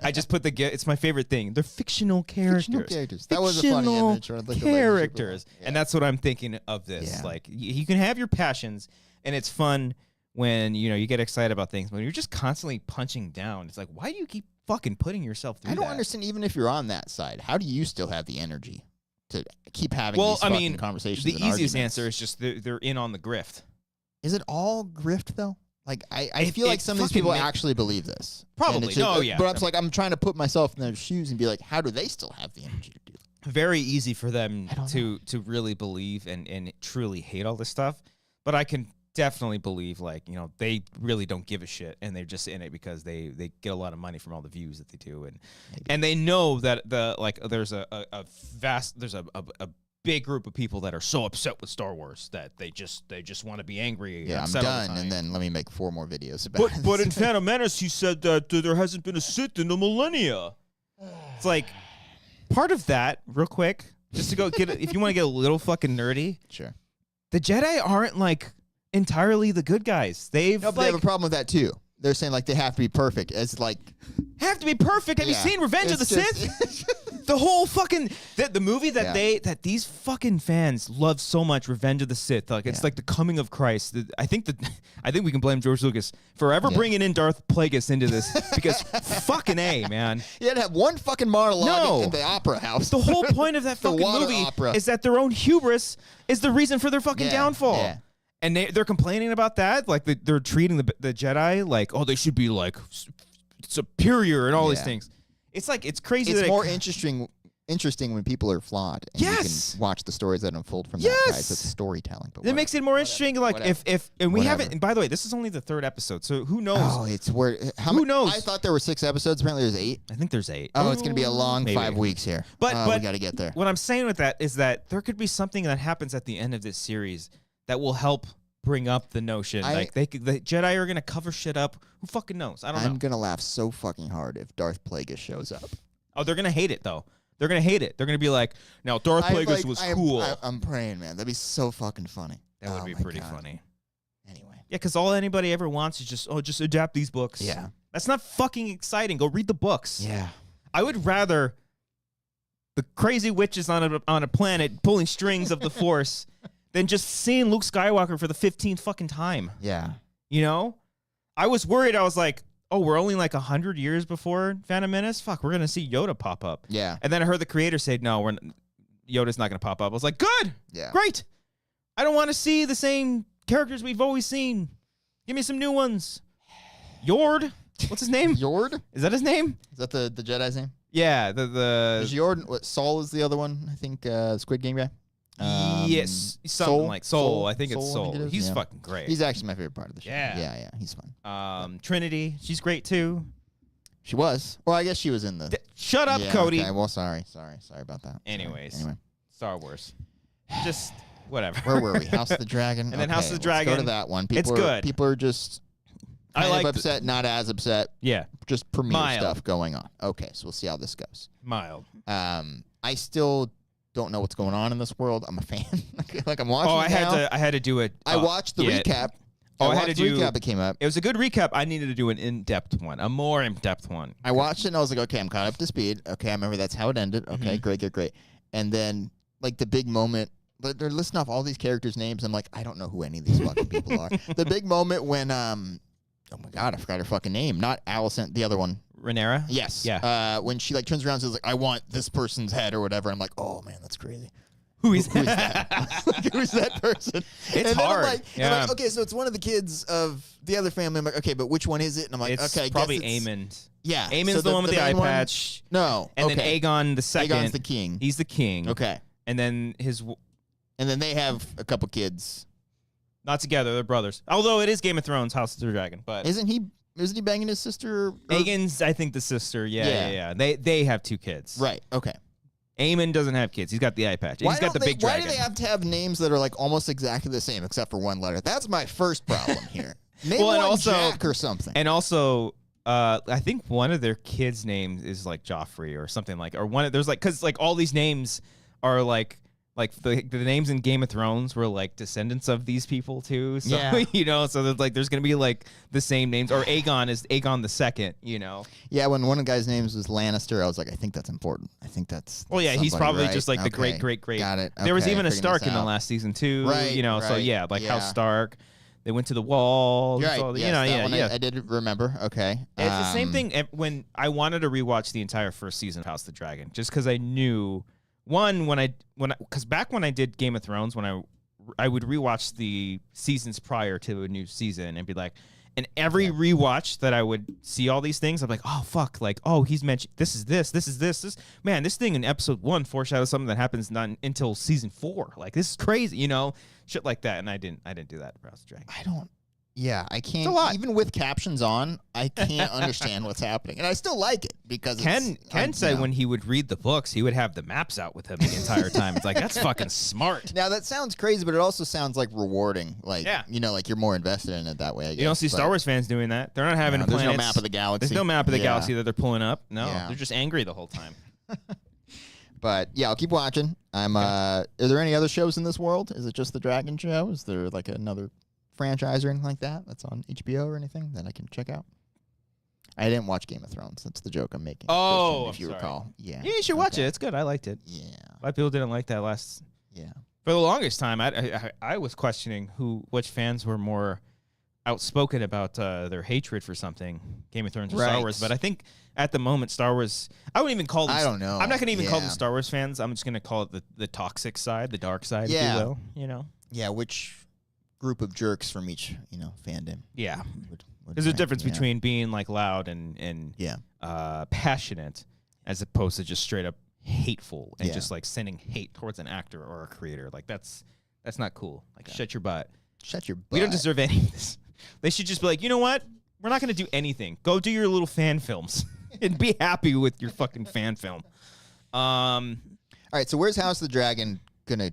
I just put the GIF. It's my favorite thing. They're fictional characters. Fictional characters. That was a funny image. Or like characters, and that's what I'm thinking of this. Yeah. Like you can have your passions, and it's fun when you get excited about things. When you're just constantly punching down, it's like, why do you keep fucking putting yourself through that? I don't understand. Even if you're on that side, how do you still have the energy to keep having these fucking conversations? The easiest answer is just they're in on the grift. Is it all grift though? Like I feel like some of these people actually believe this. Probably. No, yeah. But I'm trying to put myself in their shoes and be like, how do they still have the energy to do that? Very easy for them to really believe and truly hate all this stuff. But I can definitely believe they really don't give a shit, and they're just in it because they get a lot of money from all the views that they do, and they know that there's a big group of people that are so upset with Star Wars that they just want to be angry. Yeah, I'm done, and then let me make 4 more videos about it. But in Phantom Menace, he said that there hasn't been a Sith in the millennia. It's like part of that, real quick, just to go get if you want to get a little fucking nerdy. Sure. The Jedi aren't like entirely the good guys. They have a problem with that too. They're saying like they have to be perfect. It's like have to be perfect. Have you seen Revenge of the Sith? The whole fucking the movie that these fucking fans love so much, Revenge of the Sith. Like it's like the coming of Christ. I think we can blame George Lucas for ever bringing in Darth Plagueis into this because fucking A, man. You had to have one fucking monologue in the opera house. The whole point of that fucking movie is that their own hubris is the reason for their fucking downfall. Yeah. And they're complaining about that, like they're treating the Jedi like, oh, they should be like superior and all these things. It's like it's crazy. It's more interesting when people are flawed. And you can watch the stories that unfold from that. Guys, it's storytelling. But it makes it more interesting. Like if we haven't. And by the way, this is only the 3rd episode, so who knows? Oh, it's where. Who knows? I thought there were 6 episodes. Apparently, there's 8. I think there's 8. Oh, it's gonna be a long 5 weeks here. But we got to get there. What I'm saying with that is that there could be something that happens at the end of this series that will help bring up the notion the Jedi are gonna cover shit up. Who fucking knows? I don't know. I'm gonna laugh so fucking hard if Darth Plagueis shows up. Oh, they're gonna hate it though. They're gonna hate it. They're gonna be like, "No, Darth Plagueis was cool." I'm praying, man. That'd be so fucking funny. That would be pretty funny. Anyway, yeah, because all anybody ever wants is just adapt these books. Yeah, that's not fucking exciting. Go read the books. Yeah, I would rather the crazy witches on a planet pulling strings of the Force than just seeing Luke Skywalker for the 15th fucking time. Yeah. I was worried. I was like, oh, we're only like 100 years before Phantom Menace? Fuck, we're going to see Yoda pop up. Yeah. And then I heard the creator say, no, Yoda's not going to pop up. I was like, good. Yeah. Great. I don't want to see the same characters we've always seen. Give me some new ones. Yord? What's his name? Yord? Is that his name? Is that the Jedi's name? Yeah. There's Yord. What, Saul is the other one, I think, Squid Game guy. Yes, something like Soul. I think it's Soul. He's fucking great. He's actually my favorite part of the show. Yeah, he's fun. Trinity, she's great too. She was. Well, I guess she was in the. Shut up, Cody. Okay. Well, sorry about that. Anyways, Star Wars, just whatever. Where were we? House of the Dragon. And then House of the Dragon. Let's go to that one. It's good. People are just. Kind of upset, not as upset. Yeah. Just premiere stuff going on. Okay, so we'll see how this goes. Mild. I still don't know what's going on in this world. I'm a fan. Like I'm watching. I had to do it. I watched the recap. I had to do recap. It came up. It was a good recap. I needed to do an in-depth one, a more in-depth one. I watched it and I was like, okay, I'm caught up to speed. Okay, I remember that's how it ended. Okay, great. And then like the big moment. They're listing off all these characters' names. I'm like, I don't know who any of these fucking people are. The big moment when oh my god, I forgot her fucking name. Not Allison, the other one. Rhaenyra? Yes. Yeah. When she like turns around and says like, I want this person's head or whatever. I'm like, oh man, that's crazy. Who is that? Who's that person? It's hard. I'm like, okay, so it's one of the kids of the other family. I'm like, okay, but which one is it? And I'm like, it's okay, probably Aemond. Yeah. Aemon's the one with the eye patch. No. And then Aegon the second. Aegon's the king. He's the king. Okay. And then And then they have a couple kids. Not together, they're brothers. Although it is Game of Thrones, House of the Dragon, but isn't he banging his sister? Aegon's, I think, the sister. Yeah. They have 2 kids. Right. Okay. Aemon doesn't have kids. He's got the eye patch. He's got the big dragon. Why do they have to have names that are like almost exactly the same except for one letter? That's my first problem here. Name one Jack or something. And also, I think one of their kids' names is like Joffrey or something like, or there's like, cause like all these names are like the names in Game of Thrones were like descendants of these people too. So, so there's going to be like the same names, or Aegon is Aegon the Second, Yeah, when one of the guys' names was Lannister, I was like, I think that's important. I think that's well, yeah, he's probably right. just like the great. Got it. There was even a figuring Stark this in the out. last season too, Right, so yeah, like yeah. House Stark. They went to the wall. Right. So, Yes, I did remember. Okay. It's the same thing when I wanted to rewatch the entire first season of House of the Dragon, just because I knew because back when I did Game of Thrones, when I would rewatch the seasons prior to a new season and be like, and every rewatch that I would see all these things, I'm like, oh fuck, like, oh, he's mentioned this man, this thing in episode 1 foreshadows something that happens not until season 4. Like, this is crazy, shit like that. And I didn't do that for House of the Dragon. I can't, even with captions on, I can't understand what's happening. And I still like it because Ken said when he would read the books, he would have the maps out with him the entire time. It's like, that's fucking smart. Now, that sounds crazy, but it also sounds like rewarding. Like, like you're more invested in it that way, I guess. You don't see Star Wars fans doing that. They're not having planets. There's no map of the galaxy. There's no map of the galaxy that they're pulling up. No, they're just angry the whole time. But yeah, I'll keep watching. Are there any other shows in this world? Is it just the Dragon show? Is there like another franchise or anything like that that's on HBO or anything that I can check out? I didn't watch Game of Thrones. That's the joke I'm making. Oh, Christian, if you recall. Yeah. You should watch it. It's good. I liked it. Yeah. A lot of people didn't like that last. Yeah. For the longest time, I was questioning which fans were more outspoken about their hatred for something, Game of Thrones or Star Wars. But I think at the moment, Star Wars, I wouldn't even call them. I don't know. I'm not going to even call them Star Wars fans. I'm just going to call it the toxic side, the dark side, if you will. Yeah, which group of jerks from each, fandom. Yeah. Would There's a difference between being like loud and passionate as opposed to just straight up hateful and just like sending hate towards an actor or a creator. Like that's not cool. Like shut your butt. Shut your butt. We don't deserve any of this. They should just be like, you know what? We're not going to do anything. Go do your little fan films and be happy with your fucking fan film. All right, so where's House of the Dragon going to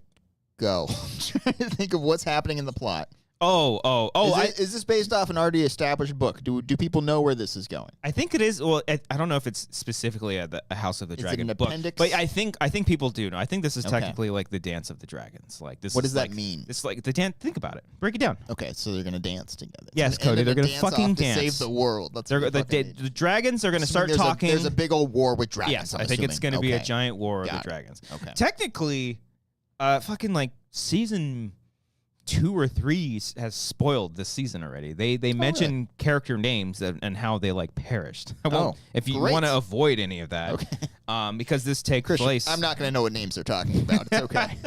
go? I'm trying to think of what's happening in the plot. Is this based off an already established book? Do people know where this is going? I think it is. Well, I don't know if it's specifically a House of the Dragon book, appendix? but I think people do know. I think this is technically like the Dance of the Dragons. Like this. What does that mean? It's like the dance. Think about it. Break it down. Okay, so they're gonna dance together. Yes, Cody. They're gonna fucking dance. To save the world. That's the dragons are gonna start talking. There's a big old war with dragons. Yes, I think it's gonna be a giant war of the dragons. Okay. Technically, fucking like season 2 or 3 has spoiled this season already. They mention character names and how they like perished. I won't, if you want to avoid any of that, because this takes place. I'm not going to know what names they're talking about. It's okay.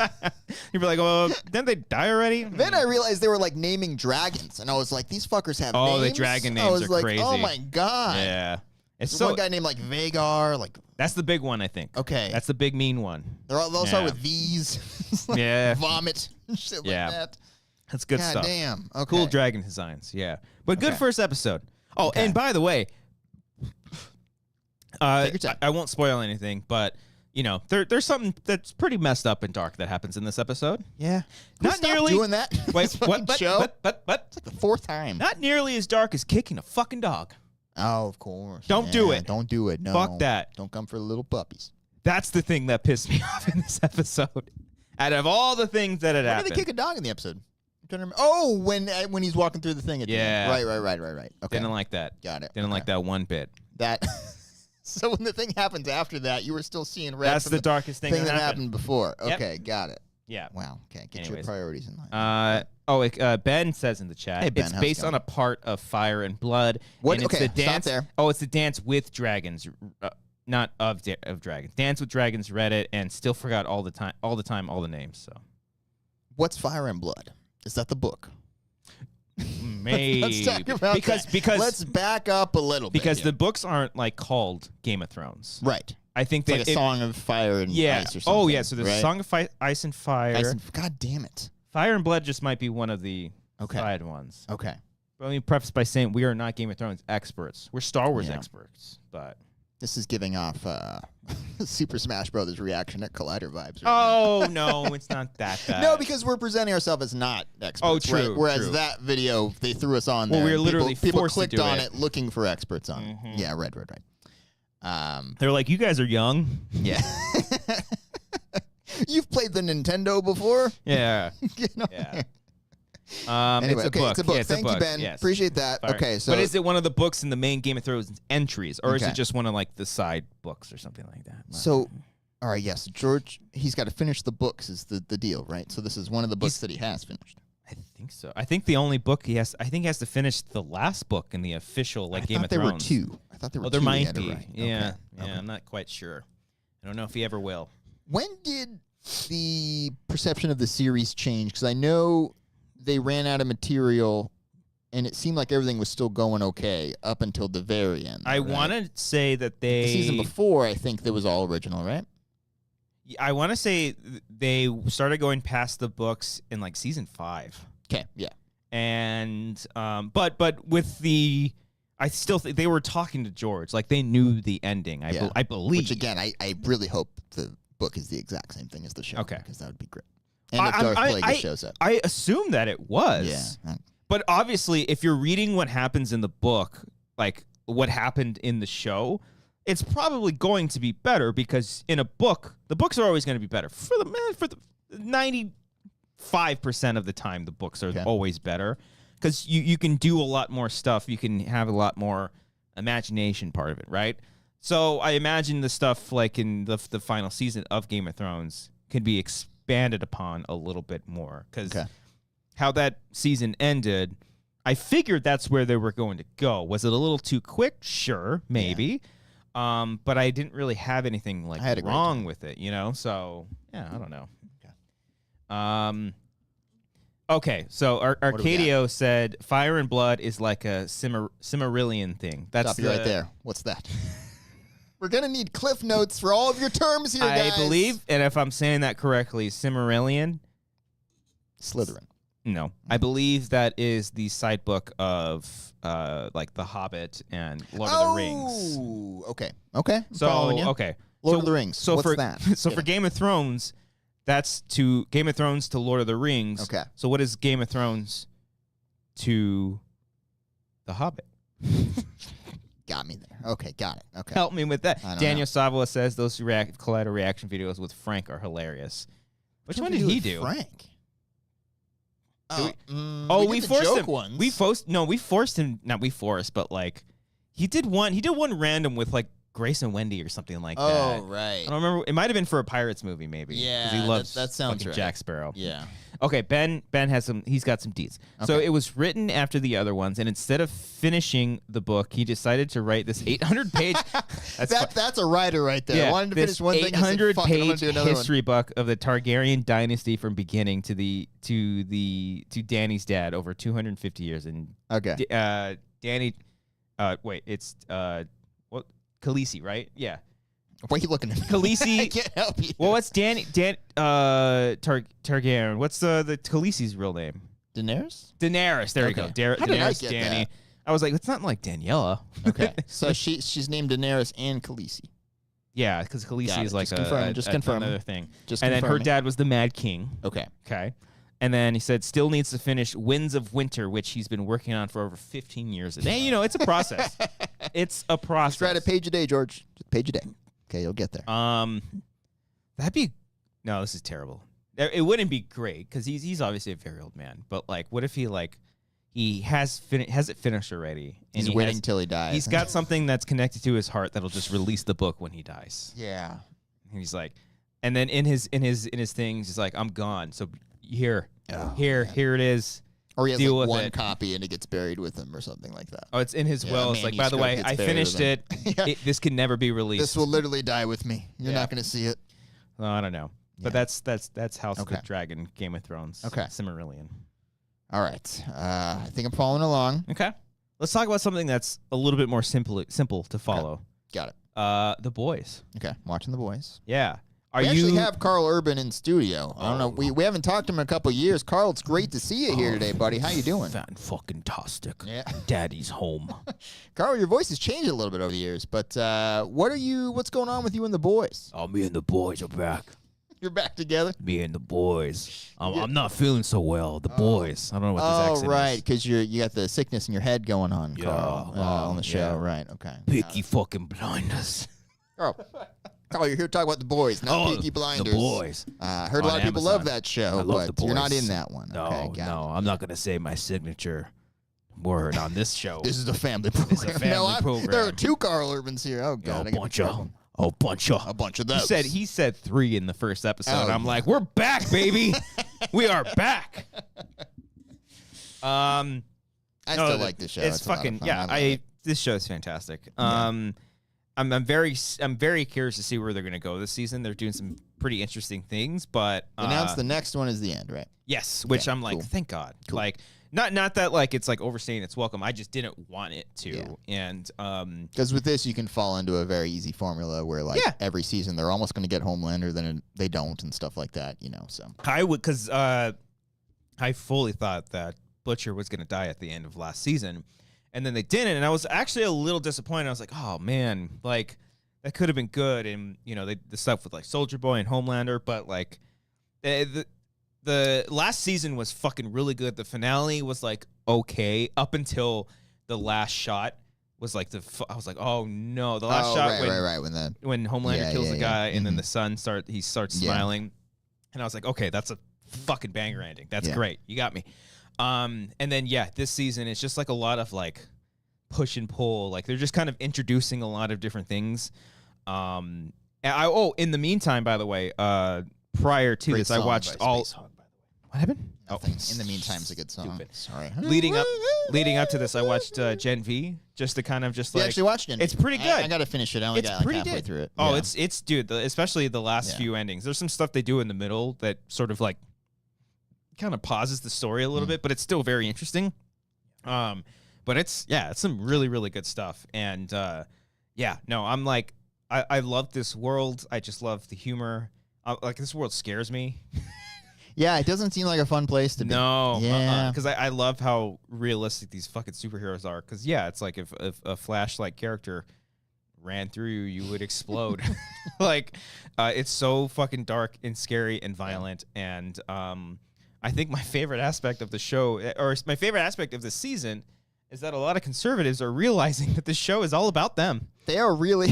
You'd be like, well, didn't they die already? Then I realized they were like naming dragons, and I was like, these fuckers have names. Oh, the dragon names are crazy. Oh my god. Yeah. It's one guy named like Vagar, like that's the big one, I think. Okay, that's the big mean one. They'll start with V's. Like vomit, shit like that. That's good God stuff. Damn. Okay. Cool dragon designs. Yeah, but good first episode. Oh, and by the way, take your time. I won't spoil anything, but there's something that's pretty messed up and dark that happens in this episode. Yeah, not nearly doing that. Wait, what? But it's like the 4th time. Not nearly as dark as kicking a fucking dog. Oh, of course. Don't do it. Don't do it. No. Fuck that. Don't come for the little puppies. That's the thing that pissed me off in this episode. Out of all the things that had happened. When did they kick a dog in the episode? Oh, when he's walking through the thing at the end. Right. Okay. Didn't like that. Got it. Didn't like that one bit. That. So when the thing happens after that, you were still seeing red. That's the darkest thing that happened before. Okay, got it. Yeah. Wow. Okay, get your priorities in line. Ben says in the chat, hey, Ben, it's based on a part of Fire and Blood. What? And it's the dance. Stop there. Oh, it's the Dance with Dragons, not of Dragons. Dance with Dragons. Read it and still forgot all the names. So, what's Fire and Blood? Is that the book? Maybe. Let's talk about because let's back up a little bit. Because the books aren't like called Game of Thrones. Right. I think it's like a Song of Fire and Ice or something. Oh, yeah. So there's a Song of Ice and Fire. God damn it. Fire and Blood just might be one of the side ones. Okay. But let me preface by saying we are not Game of Thrones experts. We're Star Wars experts. But This is giving off Super Smash Brothers reaction at Collider vibes. Right no, it's not that bad. No, because we're presenting ourselves as not experts. Oh, true. Right? Whereas true. that video, they threw us on there. Well, we were literally people forced clicked to do on it. looking for experts on it. Mm-hmm. Yeah, right. They're like, you guys are young. Yeah. You've played the Nintendo before? Yeah. You know? Yeah. Anyway, it's a book. It's a book. Yeah, it's Thank a you, book. Ben. Yes. Appreciate that. All right. Okay, so but is it one of the books in the main Game of Thrones entries, or is Okay. it just one of like the side books or something like that? So, all right, yes, George, he's got to finish the books is the deal, right? So this is one of the books that he has finished. I think so. I think the only book he has to finish the last book in the official Game of Thrones. I thought there were two. I thought there were two. There might he had to be. write. Yeah. Okay. Yeah, I'm not quite sure. I don't know if he ever will. When did the perception of the series change? Because I know they ran out of material, and it seemed like everything was still going okay up until the very end. I want to say that the season before, I think that was all original, right? I want to say they started going past the books in like season 5. Okay, yeah. And but with the, I still think they were talking to George, like they knew the ending. I believe. Which again, I really hope the book is the exact same thing as the show. Okay, because that would be great. And if Darth Plagueis shows up, I assume that it was. Yeah. But obviously, if you're reading what happens in the book, like what happened in the show, it's probably going to be better because in a book, the books are always going to be better for the 95% of the time. The books are always better because you can do a lot more stuff. You can have a lot more imagination part of it, right? So I imagine the stuff like in the final season of Game of Thrones can be expanded upon a little bit more because how that season ended, I figured that's where they were going to go. Was it a little too quick? Sure, maybe. Yeah. But I didn't really have anything like wrong with it, you know? So, yeah, I don't know. Okay, so Arcadio said Fire and Blood is like a Cimmerillion thing. That's Stop you right there. What's that? We're going to need cliff notes for all of your terms here, guys. I believe, and if I'm saying that correctly, Cimmerillion. Slytherin. No. I believe that is the side book of like The Hobbit and Lord of the Rings. Oh, okay. Okay. Okay. Lord of the Rings. So what's for that? So for Game of Thrones, that's to Game of Thrones to Lord of the Rings. Okay. So what is Game of Thrones to The Hobbit? Got me there. Okay, got it. Okay. Help me with that. Daniel know. Savola says those Collider reaction videos with Frank are hilarious. Which one did he do? Frank. We forced him. Ones. We forced him. Not we forced, but like he did one random with like Grace and Wendy or something like that. Oh, right. I don't remember. It might have been for a Pirates movie, maybe. Yeah, he loves that sounds fucking right. Jack Sparrow. Yeah. Okay, Ben has some. He's got some deeds. Okay. So it was written after the other ones, and instead of finishing the book, he decided to write this 800-page. That's a writer right there. Yeah, I wanted to finish one thing. 800-page history book of the Targaryen dynasty from beginning to Dany's dad over 250 years. And Dany. Wait, it's what? Khaleesi, right? Yeah. Why are you looking at me? Khaleesi. I can't help you. Well, what's Targaryen? What's the Khaleesi's real name? Daenerys? Daenerys. There you go. How did I Daenerys, get Dany. that? I was like, it's not like Daniela. Okay. So she's named Daenerys and Khaleesi. Yeah, because Khaleesi is like another thing. And then her dad was the Mad King. Okay. Okay. And then he said still needs to finish Winds of Winter, which he's been working on for over 15 years. And it's a process. It's a process. Just write a page a day, George. Just a page a day. Okay, you'll get there. That'd be no. This is terrible. It wouldn't be great because he's obviously a very old man. But like, what if he has it finished already? And He's waiting till he dies. He's got something that's connected to his heart that'll just release the book when he dies. Yeah. And he's like, and then in his things, he's like, I'm gone. So here it is. Or he has Deal like with one it. copy and it gets buried with him or something like that. Oh, it's in his will. It's like, by the way, I finished it. This can never be released. This will literally die with me. You're not going to see it. Well, I don't know. But that's House of the Dragon, Game of Thrones. Okay. Cimmerillion. All right. I think I'm following along. Okay. Let's talk about something that's a little bit more simple to follow. Okay. Got it. The Boys. Okay. Watching The Boys. Yeah. We actually have Karl Urban in studio. I don't know. We haven't talked to him in a couple of years. Carl, it's great to see you here today, buddy. How you doing? Fan-fucking-tastic. Yeah. Daddy's home. Carl, your voice has changed a little bit over the years, but what's going on with you and the boys? Oh, me and the boys are back. You're back together? Me and the boys. I'm not feeling so well. The boys. I don't know what this accent is. Oh, right, because you got the sickness in your head going on, Carl, on the show. Yeah. Right, okay. Peaky fucking blinders. Carl, you're here to talk about the boys, not Peaky Blinders. The boys. Heard a lot of people love that show, but you're not in that one. No, okay, I'm not going to say my signature word on this show. This is a family program. It's a family program. There are 2 Karl Urbans here. Oh, God. A bunch of those. He said 3 in the first episode. I'm like, we're back, baby. We are back. I still like this show. It's fucking, this show is fantastic. I'm very curious to see where they're going to go this season. They're doing some pretty interesting things, but announced the next one is the end, right? Yes, which I'm like, cool. Thank God. Cool. Like, not that like it's like overstaying its welcome. I just didn't want it to, and because with this you can fall into a very easy formula where like every season they're almost going to get Homelander, then they don't, and stuff like that. So I would because I fully thought that Butcher was going to die at the end of last season. And then they didn't, and I was actually a little disappointed. I was like, "Oh man, like that could have been good." And the stuff with like Soldier Boy and Homelander, but like the last season was fucking really good. The finale was like okay up until the last shot was like I was like, "Oh no!" The last shot when Homelander kills the guy, and then the sun starts smiling, and I was like, "Okay, that's a fucking banger ending. That's great. You got me." And then this season it's just like a lot of like push and pull. Like they're just kind of introducing a lot of different things. And in the meantime, by the way, prior to this, I watched all. Hog, by the way. What happened? Nothing. In the meantime, it's a good song. Stupid. Sorry. Leading up to this, I watched Gen V just to kind of just like. You actually watched Gen V? It's pretty good. I got to finish it. I only got like halfway through it. Oh, it's dude. Especially the last few endings. There's some stuff they do in the middle that sort of like. Kind of pauses the story a little bit, but it's still very interesting. But it's some really, really good stuff. And I'm like, I love this world. I just love the humor. Like this world scares me. Yeah, it doesn't seem like a fun place to be. No, because I love how realistic these fucking superheroes are. Because it's like if a Flash-like character ran through you, you would explode. Like it's so fucking dark and scary and violent. And I think my favorite aspect of the show, or my favorite aspect of the season, is that a lot of conservatives are realizing that this show is all about them. They are really,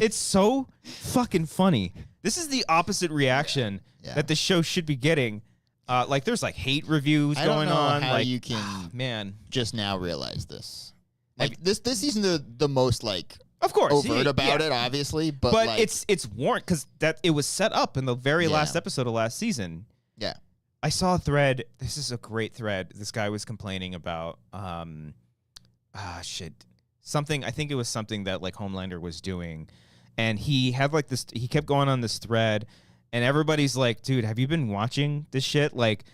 it's so fucking funny. This is the opposite reaction that the show should be getting. Like there's like hate reviews going on. How like you can just now realize this. Like this season, the most like of course overt about it, obviously, but like, it's warrant because that it was set up in the very last episode of last season. Yeah. I saw a thread. This is a great thread. This guy was complaining about something. I think it was something that like Homelander was doing, and he had like this. He kept going on this thread, and everybody's like, "Dude, have you been watching this shit?" Like,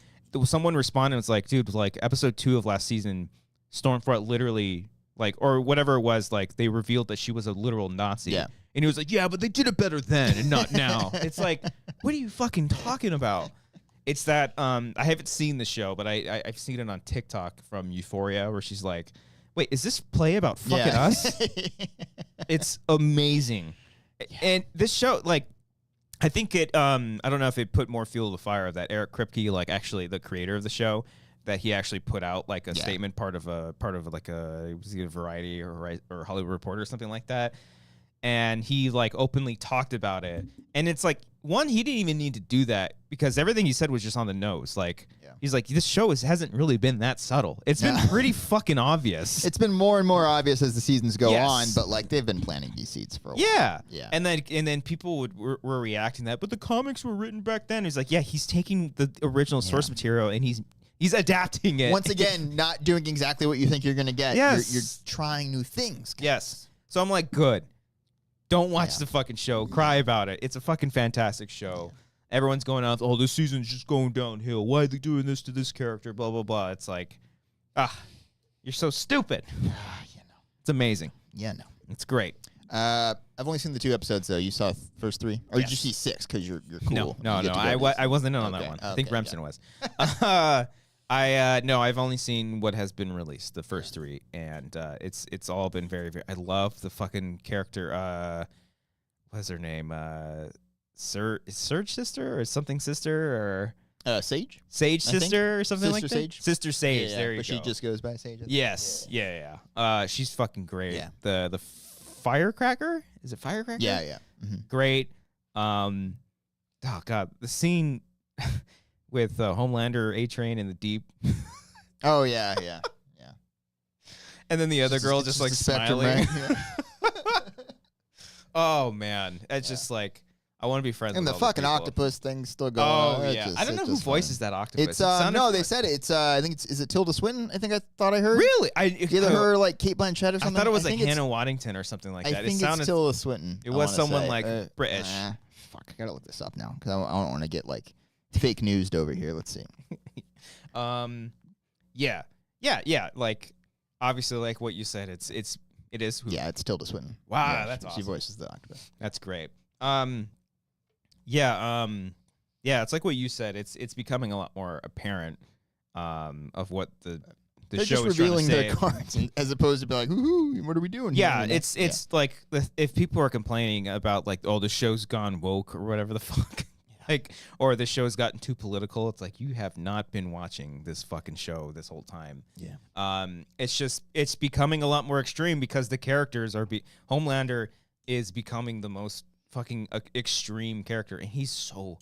someone responded, "It's like, dude, like episode 2 of last season, Stormfront literally like, or whatever it was, like they revealed that she was a literal Nazi." Yeah. And he was like, "Yeah, but they did it better then and not now." It's like, what are you fucking talking about? It's that I haven't seen the show, but I've seen it on TikTok from Euphoria, where she's like, "Wait, is this play about fucking us?" It's amazing, and this show, like, I think it. I don't know if it put more fuel to the fire that Eric Kripke, like, actually the creator of the show, that he actually put out like a statement, part of like a was it a Variety or Hollywood Reporter or something like that. And he like openly talked about it. And it's like, one, he didn't even need to do that because everything he said was just on the nose. Like, he's like, this show hasn't really been that subtle. It's been pretty fucking obvious. It's been more and more obvious as the seasons go on, but like they've been planting these seeds for a while. Yeah. And then people were reacting to that, but the comics were written back then. He's like, he's taking the original source material and he's adapting it. Once again, not doing exactly what you think you're going to get. Yes. You're trying new things. Yes. So I'm like, good. Don't watch the fucking show. Cry about it. It's a fucking fantastic show. Everyone's going out, this season's just going downhill. Why are they doing this to this character? Blah, blah, blah. It's like, you're so stupid. It's amazing. Yeah, no. It's great. I've only seen the 2 episodes though. You saw first 3, or did you see 6? Because you're cool. No. I wasn't in on that one. I think Remsen was. I've only seen what has been released, the first 3, and it's all been very, very. I love the fucking character. What's her name? Surge sister or something sister or Sage sister or something Sister like Sage? that. Sister Sage. Yeah, there you but go. she just goes by Sage. Yes. Yeah. She's fucking great. Yeah. The firecracker. Is it firecracker? Yeah. Mm-hmm. Great. Oh god, the scene with Homelander, A-Train, in the deep. Oh yeah. And then the other girl just like smiling. Oh man, it's just like I want to be friends. And with the all fucking these octopus thing's still going on. Oh yeah, I don't know who voices that octopus. It's no, they said it. It's I think is it Tilda Swinton? I think I thought I heard. Really? Either her or like Kate Blanchett or something. I thought it was like Hannah Waddington or something like that. I think it's Tilda Swinton. It was someone like British. Fuck, I gotta look this up now because I don't want to get like fake newsed over here. Let's see. Yeah. Like obviously, like what you said, it is who. Yeah, it's Tilda Swinton. Wow, that's awesome. She voices the octopus. That's great. It's like what you said. It's becoming a lot more apparent of what the They're show just is trying to revealing say. their cards as opposed to be like, "Ooh, what are we doing?" Yeah, here? it's like if people are complaining about like, oh, the show's gone woke or whatever the fuck, like, or the show's gotten too political. It's like you have not been watching this fucking show this whole time. Yeah. It's becoming a lot more extreme because the characters are Homelander is becoming the most fucking extreme character, and he's so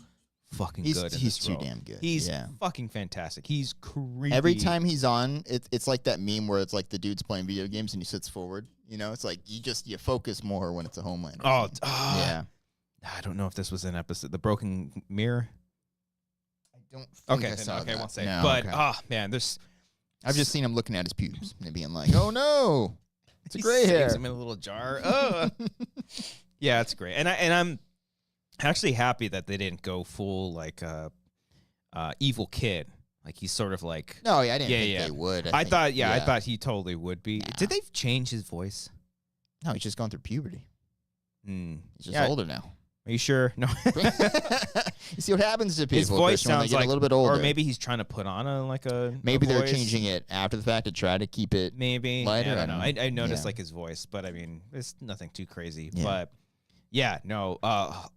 fucking good. He's too damn good. He's fucking fantastic. He's creepy. Every time he's on, it's like that meme where it's like the dude's playing video games and he sits forward. You know, it's like you focus more when it's a Homelander. Oh, yeah. I don't know if this was an episode, the Broken Mirror. I don't. Think I saw I that. won't say. No, but okay. Man, I've just seen him looking at his pubes and being like, "Oh no, it's a gray hair." Saves him in a little jar. Yeah, it's great, and I'm actually happy that they didn't go full like evil kid. Like he's sort of like. No, I didn't think they would. I thought he totally would be. Nah. Did they change his voice? No, he's just gone through puberty. He's just older now. Are you sure? No. You see what happens to people. His voice sounds when they get like a little bit older. Or maybe he's trying to put on a Maybe they're voice. changing it after the fact to try to keep it lighter. I don't know. I noticed like his voice, but I mean, it's nothing too crazy. Yeah. But yeah, no.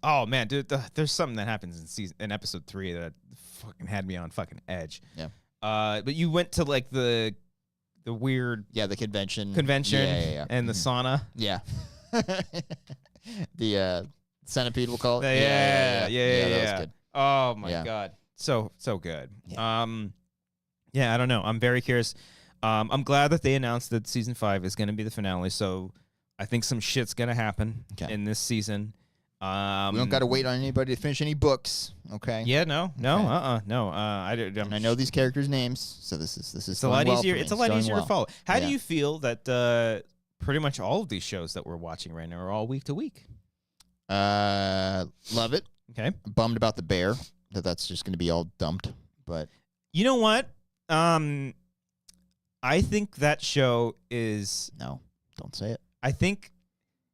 Oh man, dude, there's something that happens in episode 3 that fucking had me on fucking edge. Yeah. But you went to like the weird the convention and the sauna. Yeah. The centipede, we'll call it. Yeah. That was good. Oh my god, so good. Yeah. I don't know. I'm very curious. I'm glad that they announced that season 5 is going to be the finale. So I think some shit's going to happen in this season. We don't got to wait on anybody to finish any books. Okay. Yeah. No. And I know these characters' names, so this is it's a lot easier. It's a lot easier to follow. How do Yeah. you feel that pretty much all of these shows that we're watching right now are all week to week? Love it. Okay. Bummed about the bear that's just going to be all dumped, but you know what? I think that show is no. Don't say it. I think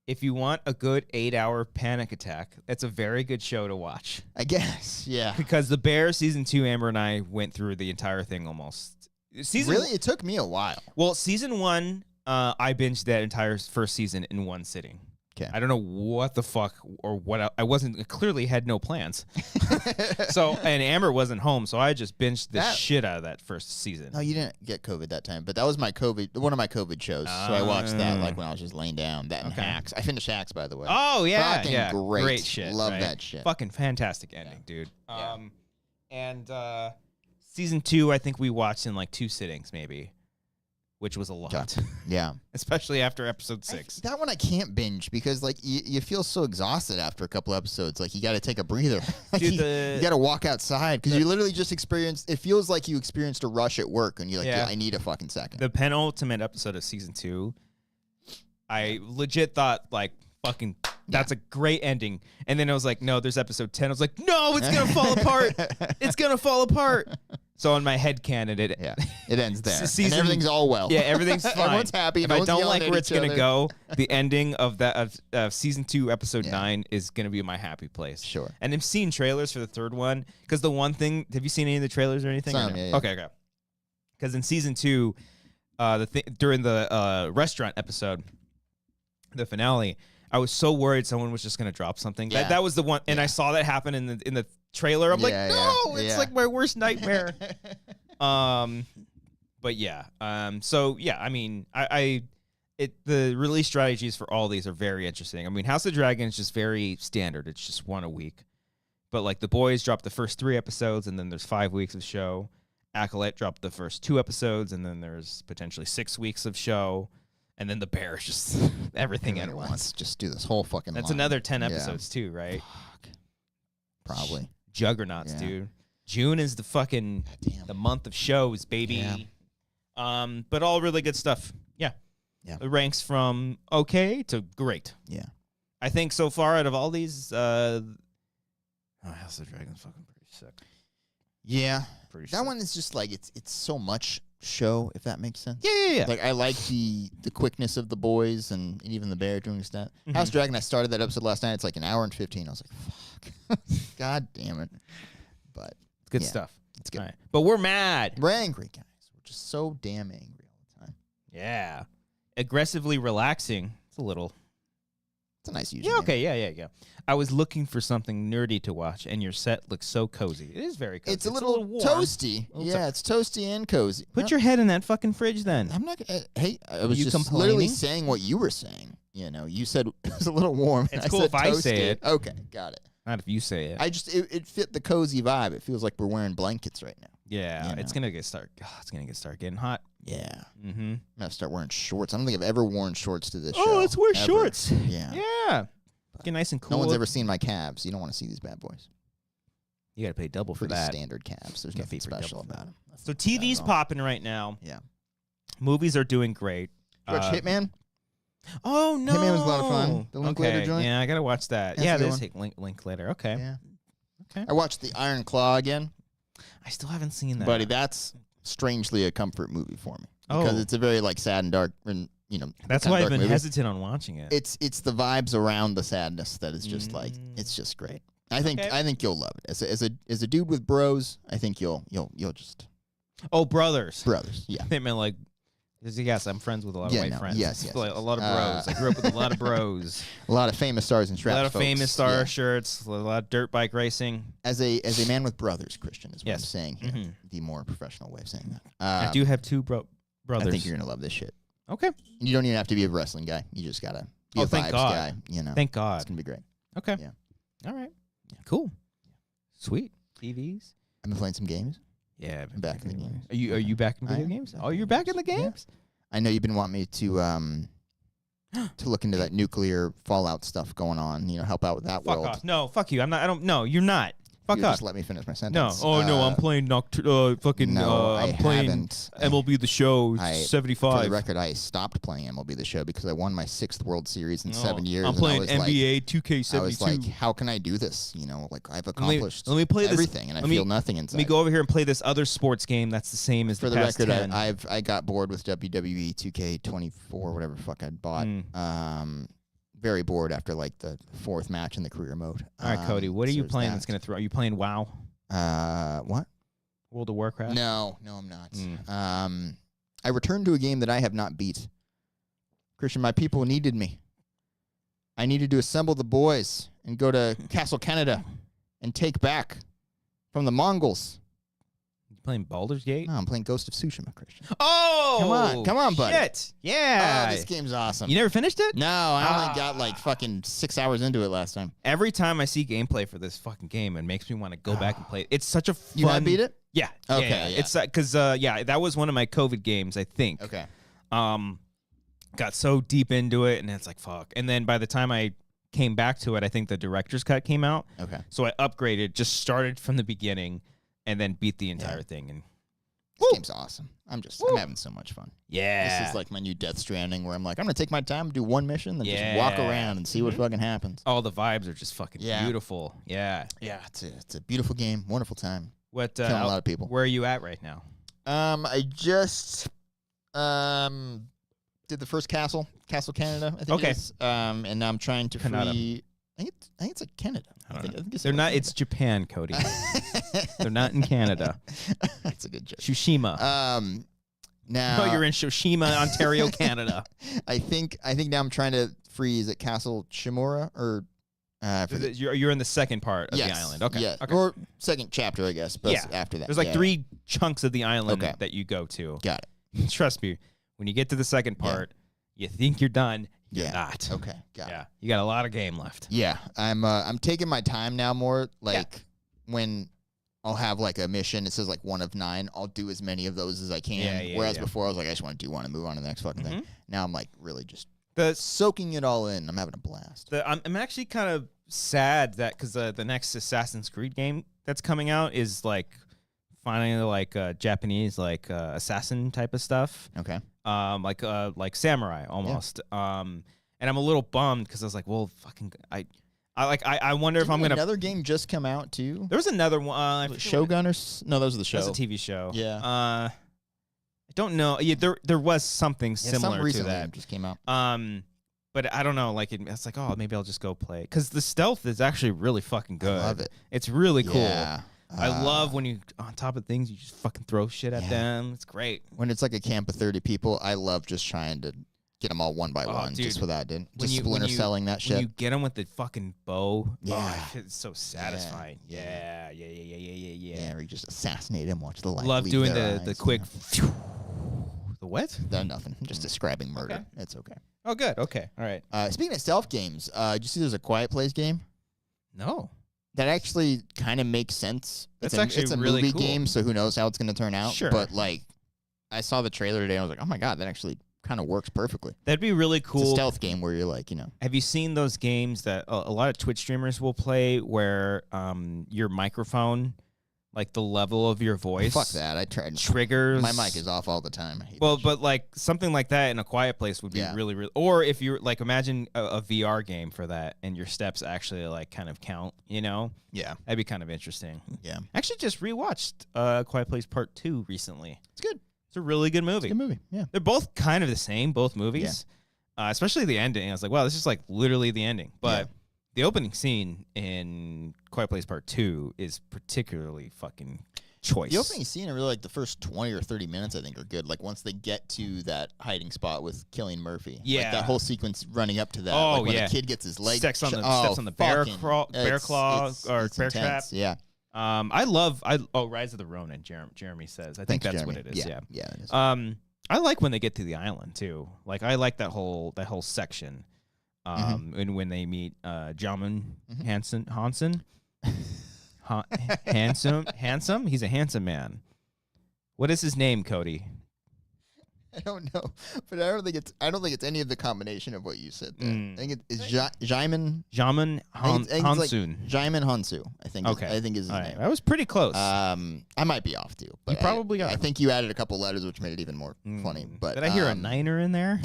if you want a good 8-hour panic attack, it's a very good show to watch. I guess, yeah. Because The Bear season 2, Amber and I went through the entire thing almost. Really, it took me a while. Well, season 1, I binged that entire first season in one sitting. Okay. I don't know what the fuck or what I wasn't clearly had no plans. So and Amber wasn't home, so I just binged the shit out of that first season. No, you didn't get COVID that time, but that was one of my COVID shows. So I watched that like when I was just laying down. That and Hacks. I finished Hacks, by the way. Oh yeah, fucking great shit. Love that shit. Fucking fantastic ending, dude. Yeah. And season 2, I think we watched in like 2 sittings, maybe. Which was a lot. Yeah. Especially after episode 6. That one I can't binge because like you feel so exhausted after a couple episodes. Like you got to take a breather. Like, Dude, you got to walk outside because you literally just experienced. It feels like you experienced a rush at work and you're like, I need a fucking second. The penultimate episode of season 2, I legit thought like fucking that's a great ending. And then I was like, no, there's episode 10. I was like, no, it's gonna fall apart. It's gonna fall apart. So in my head canon, it ends there. And everything's all well. Yeah, everything's fine. Everyone's happy. If I don't like where it's gonna go, the ending of that of season 2, episode 9 is gonna be my happy place. Sure. And I've seen trailers for the third one because the one thing. Have you seen any of the trailers or anything? Some, yeah. Okay. Because in season 2, during the restaurant episode, the finale, I was so worried someone was just gonna drop something. Yeah. That was the one, and I saw that happen in the trailer. I'm like, no, it's like my worst nightmare. But yeah. So yeah, I mean, the release strategies for all these are very interesting. I mean, House of Dragon is just very standard. It's just one a week. But like The Boys dropped the first 3 episodes, and then there's 5 weeks of show. Acolyte dropped the first 2 episodes, and then there's potentially 6 weeks of show. And then The Bear is just everything at once. Just do this whole fucking That's another 10 episodes too, right? Fuck. Probably. Juggernauts, dude. June is the fucking the month of shows, baby. Yeah. But all really good stuff. Yeah. It ranks from okay to great. Yeah. I think so far out of all these, House of Dragon's fucking pretty sick. Yeah. Pretty that sick. one is just like it's so much show, if that makes sense. Yeah. Like I like the quickness of The Boys and even The Bear doing stuff. House of Dragon, I started that episode last night. It's like an hour and 15. I was like, fuck. God damn it. But it's good stuff. It's good. Right. But we're mad. We're angry, guys. We're just so damn angry all the time. Yeah. Aggressively relaxing. It's a nice username. Yeah, okay, yeah. I was looking for something nerdy to watch, and your set looks so cozy. It is very cozy. It's a little warm. toasty. Yeah, it's toasty and cozy. Put your head in that fucking fridge then. I'm not gonna, hey, I was just literally saying what you were saying. You know, you said it was a little warm. It's cool if I say it. Okay, got it. Not if you say it. It fit the cozy vibe. It feels like we're wearing blankets right now. Yeah, it's gonna start getting hot. Yeah. Mm-hmm. I'm gonna start wearing shorts. I don't think I've ever worn shorts to this show. Oh, let's wear ever. shorts. Yeah. Get nice and cool. No one's ever seen my calves. You don't want to see these bad boys. You gotta pay double for Pretty that. standard calves. There's nothing special about them. So TV's popping right now. Yeah. Movies are doing great. Watch Hitman? Oh no! Hitman was a lot of fun. The Linklater joint. Yeah, I gotta watch that. That's There's Linklater. Okay. Yeah. Okay. I watched The Iron Claw again. I still haven't seen that. Buddy, that's strangely a comfort movie for me. Because it's a very sad and dark and that's why I've been hesitant on watching it. It's the vibes around the sadness that is just it's just great. I think you'll love it. As a dude with bros, I think you'll just brothers. Yeah. They meant like yes, I'm friends with a lot of white friends. Yes. Like, a lot of bros. I grew up with a lot of bros. A lot of famous stars and straps. A lot of folks. famous star shirts. A lot of dirt bike racing. As a man with brothers, Kristian, is what I'm saying here. Mm-hmm. The more professional way of saying that. I do have 2 brothers. I think you're gonna love this shit. Okay. You don't even have to be a wrestling guy. You just gotta be a vibes guy. Thank God. It's gonna be great. Okay. Yeah. All right. Yeah. Cool. Sweet. TVs. I've been playing some games. Yeah. I'm back in the games. Are you back in video games? Oh, you're back in the games? Yeah. I know you've been wanting me to look into that nuclear fallout stuff going on. Help out with that world. Fuck off. No, fuck you. I'm not. I don't. No, you're not. Fuck you up. Just let me finish my No. sentence. Oh no, I'm playing I'm playing MLB The Show 75. For the record, I stopped playing MLB The Show because I won my 6th World Series in 7 years. I'm playing NBA 2K72. I was like, how can I do this? I've accomplished let me play everything, and I feel nothing inside. Let me go over here and play this other sports game that's the same as for the past record, 10. I got bored with WWE 2K24, whatever the fuck I'd bought. Very bored after the 4th match in the career mode. All right, Cody, what are you playing that's going to throw? Are you playing WoW? What? World of Warcraft? No, I'm not. I returned to a game that I have not beat. Kristian, my people needed me. I needed to assemble the boys and go to Castle Canada and take back from the Mongols. You playing Baldur's Gate? No, I'm playing Ghost of Tsushima, Kristian. Oh! Come on, buddy. Shit. Yeah. Oh, this game's awesome. You never finished it? No, I only got fucking 6 hours into it last time. Every time I see gameplay for this fucking game, it makes me want to go back and play it. It's such a fun... You have beat it? Yeah. Okay. Yeah. It's because that was one of my COVID games, I think. Okay. Got so deep into it, and it's like fuck. And then by the time I came back to it, I think the director's cut came out. Okay. So I upgraded, just started from the beginning, and then beat the entire thing. And this game's awesome. I'm having so much fun. Yeah. This is like my new Death Stranding, where I'm like, I'm gonna take my time, do one mission, then just walk around and see what fucking happens. All the vibes are just fucking beautiful. Yeah. Yeah. It's a beautiful game, wonderful time. What killing a lot of people. Where are you at right now? I just did the first Castle Canada, I think it is. And now I'm trying to free. I think it's like Canada. I think they're not. Canada. It's Japan, Cody. They're not in Canada. That's a good joke. Tsushima. Now you're in Tsushima, Ontario, Canada. I think now I'm trying to free. Is it Castle Shimura or? You're in the second part of the island. Okay. Yeah. Okay. Or second chapter, I guess. But after that, there's like 3 chunks of the island that you go to. Got it. Trust me, when you get to the second part, you think you're done. You're not. Okay. Got it. You got a lot of game left. Yeah. I'm taking my time now more. Like when I'll have like a mission, it says like 1 of 9. I'll do as many of those as I can. Whereas before I was like, I just want to do one and move on to the next fucking thing. Now I'm like really just soaking it all in. I'm having a blast. I'm actually kind of sad that because the next Assassin's Creed game that's coming out is like finally like Japanese like assassin type of stuff. Okay. Like samurai almost. And I'm a little bummed because I was like, well, fucking I wonder if I'm gonna. Another game just come out too. There was another one. Shogun or no? That was the show. That was a TV show. Yeah. I don't know. Yeah, there was something similar to that. Just came out. But I don't know. Like it's like, oh, maybe I'll just go play because the stealth is actually really fucking good. I love it. It's really cool. Yeah. I love when you on top of things you just fucking throw shit at them. It's great. When it's like a camp of 30 people, I love just trying to get them all one by one. Dude. Just for that, dude. Just splinter selling that shit. When you get them with the fucking bow, yeah, it's so satisfying. Yeah. Yeah, where you just assassinate him, watch the light. Love doing the quick. The what? No, nothing. I'm just describing murder. Okay. It's okay. Oh, good. Okay. All right. Speaking of stealth games, did you see there's a Quiet Place game? No. That actually kind of makes sense. It's a really movie cool. game, so who knows how it's going to turn out. Sure. But like, I saw the trailer today, and I was like, oh my god, that actually kind of works perfectly. That'd be really cool. It's a stealth game where you're like, Have you seen those games that a lot of Twitch streamers will play where your microphone, like the level of your voice, fuck that. I tried. Triggers. My mic is off all the time. I hate but like something like that in a quiet place would be really, really. Or if you're like, imagine a VR game for that, and your steps actually like kind of count. Yeah, that'd be kind of interesting. Yeah, actually, just rewatched Quiet Place Part 2 recently. It's good. It's a really good movie. It's a good movie. Yeah, they're both kind of the same, both movies. Yeah. Especially the ending. I was like, wow, this is like literally the ending. But the opening scene in Quiet Place Part 2 is particularly fucking choice. The opening scene, I really like the first 20 or 30 minutes, I think, are good. Like, once they get to that hiding spot with Cillian Murphy. Yeah. Like, that whole sequence running up to that. Oh, like, when the kid gets his leg steps on the bear claw or bear trap. Yeah. I love Rise of the Ronin, Jeremy says. I think that's Jeremy. what it is. Yeah. Yeah, it is. I like when they get to the island, too. Like, I like that whole section. And when they meet Jamin Hansen. Handsome? He's a handsome man. What is his name, Cody? I don't know, but I don't think it's any of the combination of what you said there. I think it's Jamin Hansun. Jamin Hansu, I think. Okay. I think is his name. That was pretty close. I might be off too, but you probably are. I think you added a couple letters, which made it even more funny. But did I hear a niner in there?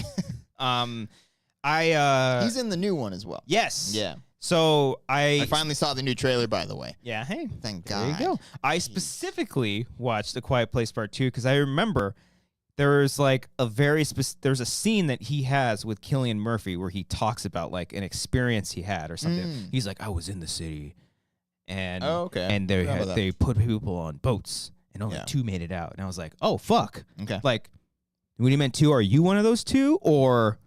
He's in the new one as well. Yes. Yeah. So I finally saw the new trailer, by the way. Yeah. Hey. Thank God. There you go. I specifically watched The Quiet Place Part 2 because I remember there's like there's a scene that he has with Cillian Murphy where he talks about like an experience he had or something. He's like, I was in the city, and and they put people on boats, and only 2 made it out. And I was like, oh fuck. Okay. Like, when he meant 2, are you one of those 2, or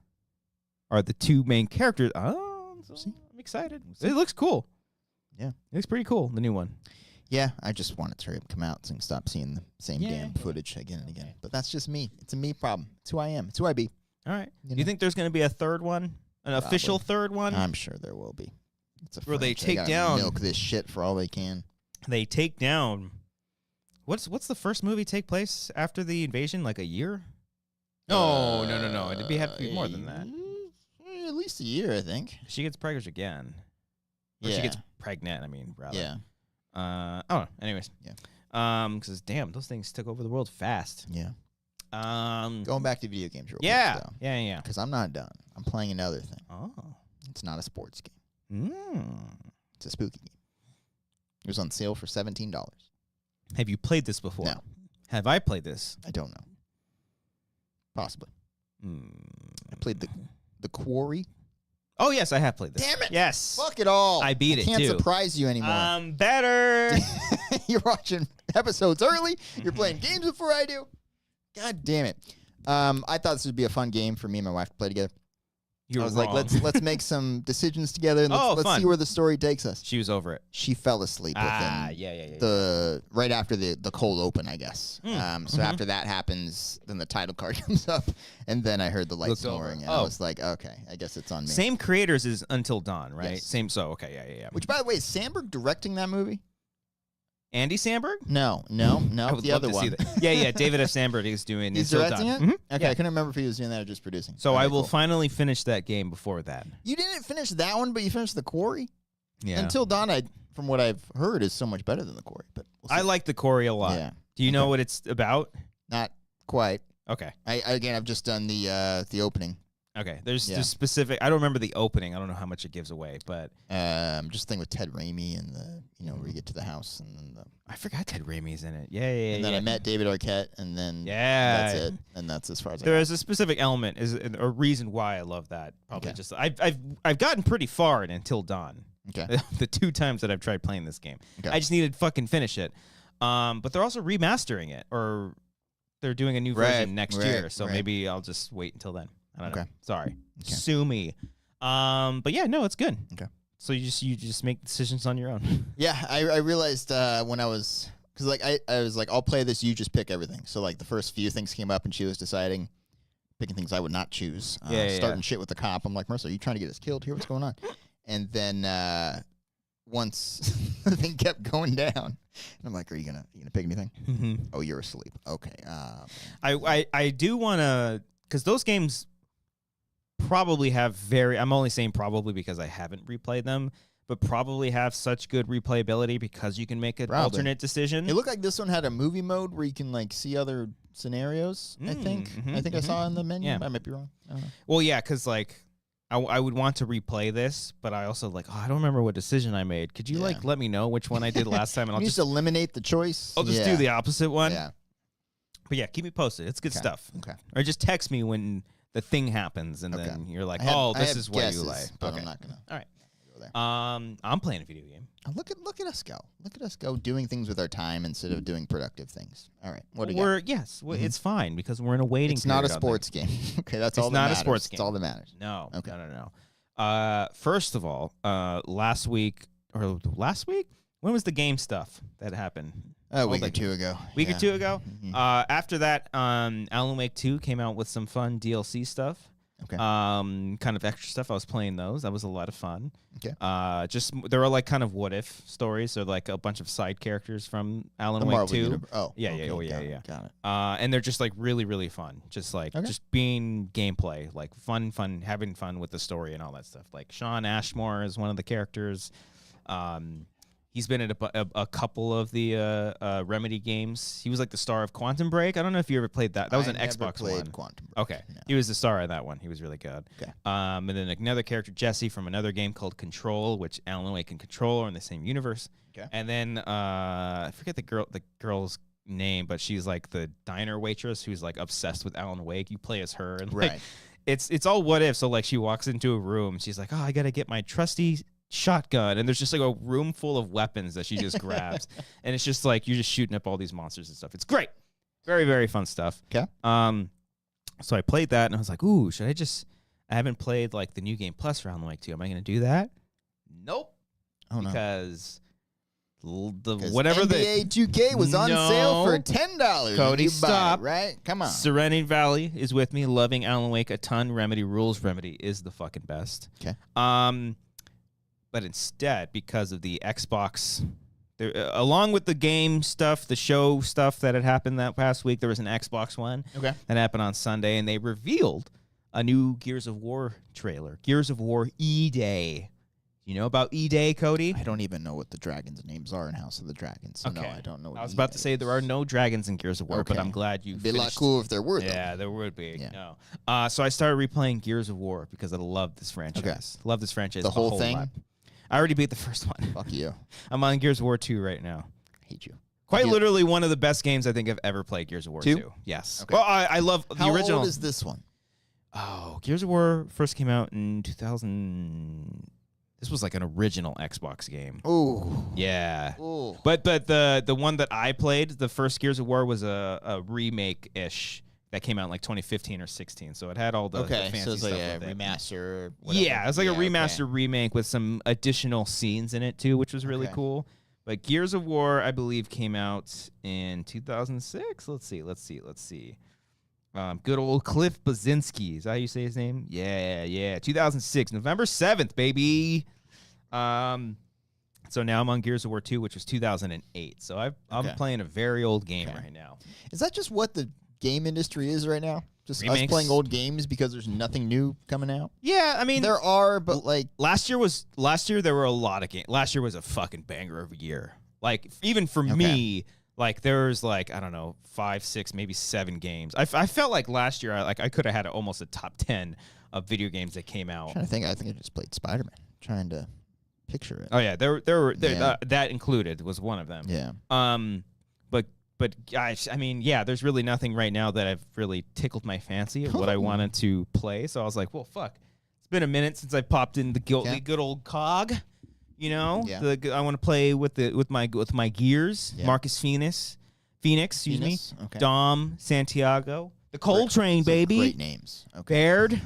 are the 2 main characters? Oh, so I'm excited. It looks cool. Yeah, it looks pretty cool. The new one. Yeah, I just want it to hurry up, come out so I can stop seeing the same damn footage again and again. But that's just me. It's a me problem. It's who I am. It's who I be. All right. Do you think there's going to be a third one? An official third one? I'm sure there will be. It's a where they take gotta down milk this shit for all they can. They take down. What's the first movie take place after the invasion? Like a year? No. It'd have to be more than that. At least a year, I think. She gets pregnant again. Or she gets pregnant, rather. Yeah. Anyways. Yeah. Because damn, those things took over the world fast. Yeah. Going back to video games real quick, though. Yeah. Because I'm not done. I'm playing another thing. Oh. It's not a sports game. It's a spooky game. It was on sale for $17. Have you played this before? No. Have I played this? I don't know. Possibly. I played the Quarry. Oh, yes, I have played this. Damn it. Yes. Fuck it all. I beat it, can't too. surprise you anymore. I'm better. You're watching episodes early. You're playing games before I do. God damn it. I thought this would be a fun game for me and my wife to play together. I was like, let's make some decisions together and let's see where the story takes us. She was over it. She fell asleep within right after the cold open, I guess. So after that happens, then the title card comes up, and then I heard the light snoring, and I was like, okay, I guess it's on me. Same creators as Until Dawn, right? Yes. Same. So okay, yeah. Which, by the way, is Sandberg directing that movie? Andy Samberg? No, the other one. Yeah. David F. Sandberg is doing. He's directing it. Okay, I couldn't remember if he was doing that or just producing. So I will finally finish that game before that. You didn't finish that one, but you finished the Quarry. Yeah. Until Dawn, from what I've heard, is so much better than the Quarry. But I like the Quarry a lot. Yeah. Do you know what it's about? Not quite. Okay. I've just done the opening. Okay. There's specific. I don't remember the opening. I don't know how much it gives away, but just thing with Ted Raimi and where you get to the house and then I forgot Ted Raimi's in it. Yeah. And then I met David Arquette, and then that's it. And that's as far as there is a specific element, is a reason why I love that. Probably just I've gotten pretty far in Until Dawn. Okay. The 2 times that I've tried playing this game, okay. I just needed to fucking finish it. But they're also remastering it, or they're doing a new version next year. So maybe I'll just wait until then. I don't know. Sorry. Okay. Sue me. But yeah, no, it's good. Okay. So you just make decisions on your own. Yeah, I realized when I was, because like I was like, I'll play this, you just pick everything. So like the first few things came up and she was picking things I would not choose. Starting shit with the cop. I'm like, Marissa, are you trying to get us killed here? What's going on? And then once the thing kept going down, and I'm like, are you gonna pick anything? Mm-hmm. Oh, you're asleep. Okay. I do want to, because those games probably have I'm only saying probably because I haven't replayed them, but probably have such good replayability because you can make an alternate decision. It looked like this one had a movie mode where you can like see other scenarios. I think I saw in the menu. Yeah. I might be wrong. I don't know. Well, yeah, because like I would want to replay this, but I also I don't remember what decision I made. Could you let me know which one I did last time, and I'll just eliminate the choice. I'll just do the opposite one. Yeah. But yeah, keep me posted. It's good stuff. Okay. Or just text me when the thing happens, and then you're like, this is what you like. But I'm not gonna. All right. Go there. I'm playing a video game. Oh, look at us go. Look at us go doing things with our time instead of doing productive things. All right. What do you got? Yes, it's fine because we're in a waiting. It's not a sports game. Okay, that's all that matters. It's not a sports game. That's all that matters. No. Okay. No. First of all, last week, when was the game stuff that happened? A week or two ago. Week or two ago. Mm-hmm. After that, Alan Wake 2 came out with some fun DLC stuff. Okay. Kind of extra stuff. I was playing those. That was a lot of fun. Okay. There were like kind of what if stories. So like a bunch of side characters from Alan Wake 2. Yeah. Got it. And they're just like really, really fun. Just like just being gameplay, like fun, having fun with the story and all that stuff. Like Sean Ashmore is one of the characters. He's been in a couple of the Remedy games. He was like the star of Quantum Break. I don't know if you ever played that. That was an Xbox one. Quantum Break. Okay. No. He was the star of that one. He was really good. Okay. And then another character, Jesse, from another game called Control, which Alan Wake and Control are in the same universe. Okay. And then I forget the girl's name, but she's like the diner waitress who's like obsessed with Alan Wake. You play as her, and like it's all what if. So like she walks into a room, she's like, oh, I gotta get my trusty shotgun, and there's just like a room full of weapons that she just grabs, and it's just like you're just shooting up all these monsters and stuff. It's great, very, very fun stuff. Okay. So I played that, and I was like, ooh, I haven't played like the New Game Plus for Alan Wake 2. Am I going to do that? Nope. Oh no. Because NBA 2K was on sale for $10. Cody, stop. Right? Come on. Serenity Valley is with me, loving Alan Wake a ton. Remedy rules. Remedy is the fucking best. Okay. But instead, because of the Xbox, along with the game stuff, the show stuff that had happened that past week, there was an Xbox one that happened on Sunday, and they revealed a new Gears of War trailer. Gears of War E-Day. You know about E-Day, Cody? I don't even know what the dragons' names are in House of the Dragons. So no, I don't know what I was about to say there are no dragons in Gears of War, but I'm glad you It'd be a lot cool if there were, though. Yeah, there would be. Yeah. No. So I started replaying Gears of War because I love this franchise. Okay. Love this franchise. The whole thing? Lot. I already beat the first one. Fuck you. I'm on Gears of War 2 right now. I hate you. Quite literally one of the best games I think I've ever played, Gears of War 2. Yes. Okay. Well, I love the original. How old is this one? Oh, Gears of War first came out in 2000. This was like an original Xbox game. Ooh. Yeah. Ooh. But the one that I played, the first Gears of War, was a remake-ish that came out in like 2015 or 16. So it had all the fancy so it's like stuff a remaster. Or yeah, it was like a remaster remake with some additional scenes in it too, which was really cool. But Gears of War, I believe, came out in 2006. Let's see. Good old Cliff Basinski. Is that how you say his name? Yeah. 2006, November 7th, baby. So now I'm on Gears of War 2, which was 2008. So I'm playing a very old game right now. Is that just what the game industry is right now? Just remakes? Us playing old games because there's nothing new coming out? Yeah, I mean, there are, but like last year there were a lot of games. Last year was a fucking banger of a year. Like even for me, like there's like, I don't know, 5, 6, maybe 7 games. I felt like last year I could have had almost a top 10 of video games that came out. I'm trying to think. I think I just played Spider-Man. Trying to picture it. Oh yeah, there were that included was one of them. Yeah. But guys, I mean, yeah, there's really nothing right now that I've really tickled my fancy of what I wanted to play. So I was like, well, fuck. It's been a minute since I popped in the good old COG. You know, I want to play with my gears. Yeah. Marcus Phoenix, excuse me. Okay. Dom Santiago, the Coltrane, baby. Great names. Okay. Baird.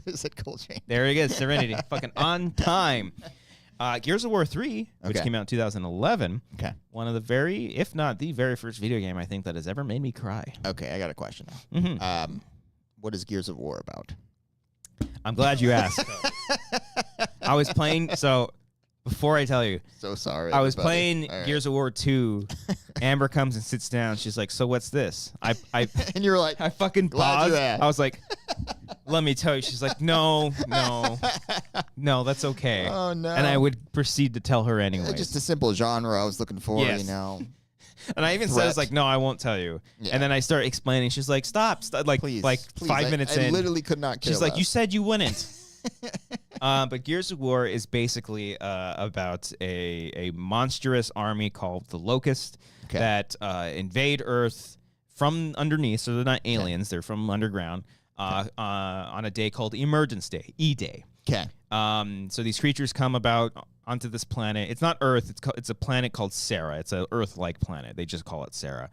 Is it Coltrane? There he is. Serenity, fucking on time. Gears of War 3, which came out in 2011. Okay. One of the very, if not the very first video game I think that has ever made me cry. Okay, I got a question now. Mm-hmm. What is Gears of War about? I'm glad you asked. I was playing, so before I tell you. So sorry. I was playing Gears of War 2. Amber comes and sits down. She's like, so what's this? I and you were like, I fucking paused. I was like, let me tell you. She's like, no, that's okay. Oh, no. And I would proceed to tell her anyway. Just a simple genre I was looking for, you know. And I even says like, no, I won't tell you. Yeah. And then I start explaining. She's like, stop. Like, please, 5 minutes in. I literally could not care She's like, you said you wouldn't. But Gears of War is basically about a monstrous army called the Locust that invade Earth from underneath. So they're not aliens. They're from underground on a day called Emergence Day, E-Day. Okay. So these creatures come about onto this planet. It's not Earth. It's a planet called Sarah. It's an Earth-like planet. They just call it Sarah.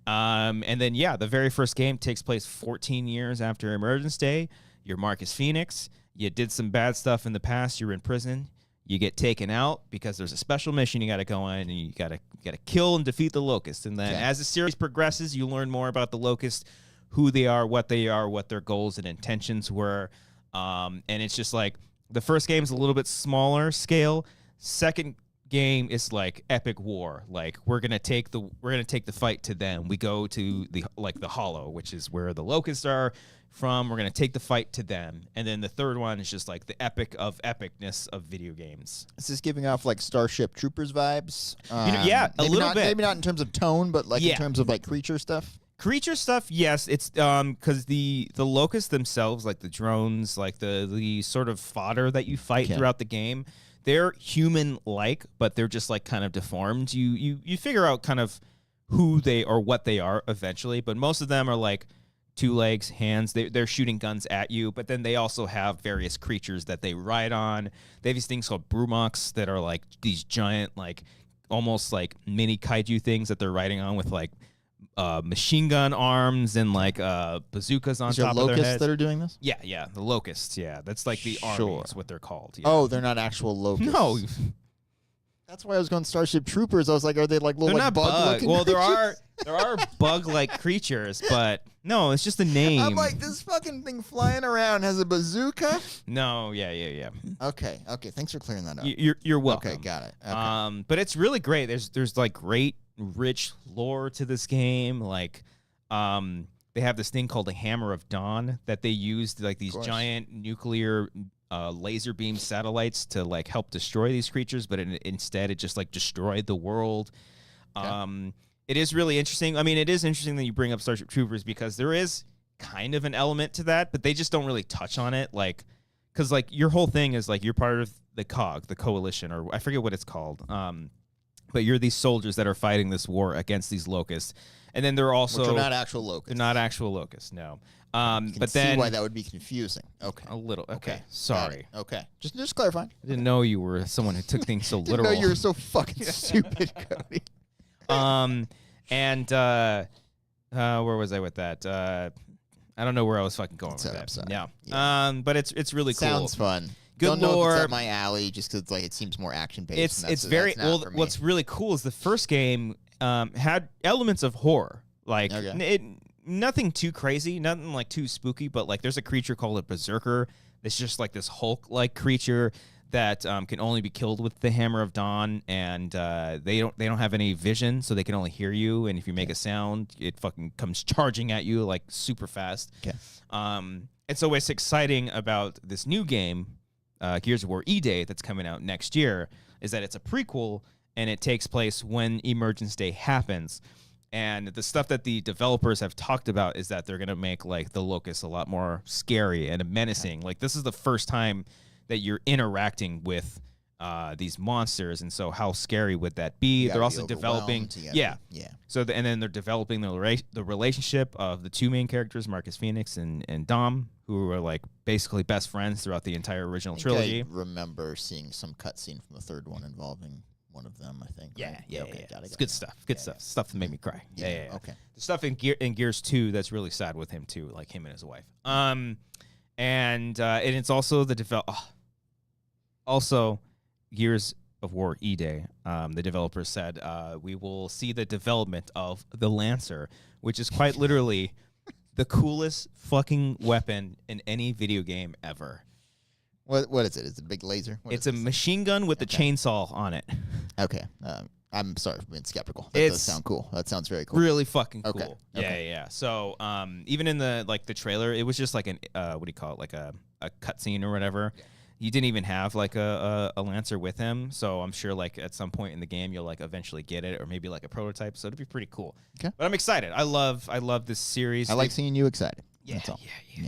And then, the very first game takes place 14 years after Emergence Day. You're Marcus Phoenix. You did some bad stuff in the past. You're in prison. You get taken out because there's a special mission you got to go on, and you got to kill and defeat the Locust. And then as the series progresses, you learn more about the Locust, who they are, what their goals and intentions were. And it's just like the first game is a little bit smaller scale. Second game is like epic war. Like we're gonna take the fight to them. We go to the Hollow, which is where the Locusts are from. We're gonna take the fight to them. And then the third one is just like the epic of epicness of video games. Is this giving off like Starship Troopers vibes? A little bit. Maybe not in terms of tone, but like in terms of like creature stuff. Creature stuff, yes. It's because the Locusts themselves, like the drones, like the sort of fodder that you fight throughout the game, they're human-like, but they're just like kind of deformed. You figure out kind of who they or what they are eventually, but most of them are like 2 legs, hands. They're shooting guns at you, but then they also have various creatures that they ride on. They have these things called brumoks that are like these giant, like almost like mini kaiju things that they're riding on with like machine gun arms and like bazookas on top of their heads. Locusts that are doing this? Yeah, the locusts. Yeah, that's like the army is what they're called. Yeah. Oh, they're not actual locusts. No. That's why I was going Starship Troopers. I was like, are they like little like bug-looking Well, creatures? there are bug-like creatures, but no, it's just a name. I'm like, this fucking thing flying around has a bazooka? No, yeah. Okay. Thanks for clearing that up. You're welcome. Okay, got it. Okay. But it's really great. There's like great, rich lore to this game. Like, they have this thing called the Hammer of Dawn that they used, like these giant nuclear laser beam satellites to like help destroy these creatures, but instead it just like destroyed the world. Okay. It is really interesting. I mean, it is interesting that you bring up Starship Troopers because there is kind of an element to that, but they just don't really touch on it. Like, because like your whole thing is like you're part of the COG, the coalition, or I forget what it's called. But but you're these soldiers that are fighting this war against these locusts. And then they're also... Which are not actual locusts. They're not actual locusts, no. But then... see why that would be confusing. Okay. A little. Okay. Sorry. Okay. Just clarifying. I didn't know you were someone who took things so literal. I didn't know you were so fucking stupid, Cody. Where was I with that? I don't know where I was fucking going with that. I'm sorry. Yeah. But it's really cool. Sounds fun. Good Don't lore. know if it's up my alley just because it seems more action based. It's very well. What's really cool is the first game had elements of horror, like nothing too crazy, nothing like too spooky, but like there's a creature called a berserker that's just like this Hulk-like creature that can only be killed with the Hammer of Dawn, and they don't have any vision, so they can only hear you. And if you make a sound, it fucking comes charging at you like super fast. Okay. And so what's exciting about this new game, Gears of War E-Day, that's coming out next year, is that it's a prequel and it takes place when Emergence Day happens. And the stuff that the developers have talked about is that they're gonna make like the locusts a lot more scary and menacing. Like this is the first time that you're interacting with these monsters, and so how scary would that be? They're also developing, So and then they're developing the relationship of the two main characters, Marcus Phoenix and Dom, who are like basically best friends throughout the entire original trilogy. I remember seeing some cutscene from the third one involving one of them, I think. Yeah, right? Okay, got it. It's good stuff. Good stuff. Stuff that made me cry. Yeah. Okay. The stuff in Gears 2 that's really sad with him too, like him and his wife. And it's also also Gears of War E-Day. The developers said we will see the development of the Lancer, which is quite literally the coolest fucking weapon in any video game ever. What is it? Is it a big laser? It's a machine gun with a chainsaw on it. Okay. I'm sorry for being skeptical. That does sound cool. That sounds very cool. Really fucking cool. Okay. Yeah. So even in the trailer, it was just like an what do you call it? Like a cutscene or whatever. Yeah. You didn't even have like a Lancer with him, so I'm sure like at some point in the game you'll like eventually get it, or maybe like a prototype. So it'd be pretty cool. Okay. But I'm excited. I love this series. I like seeing you excited. Yeah.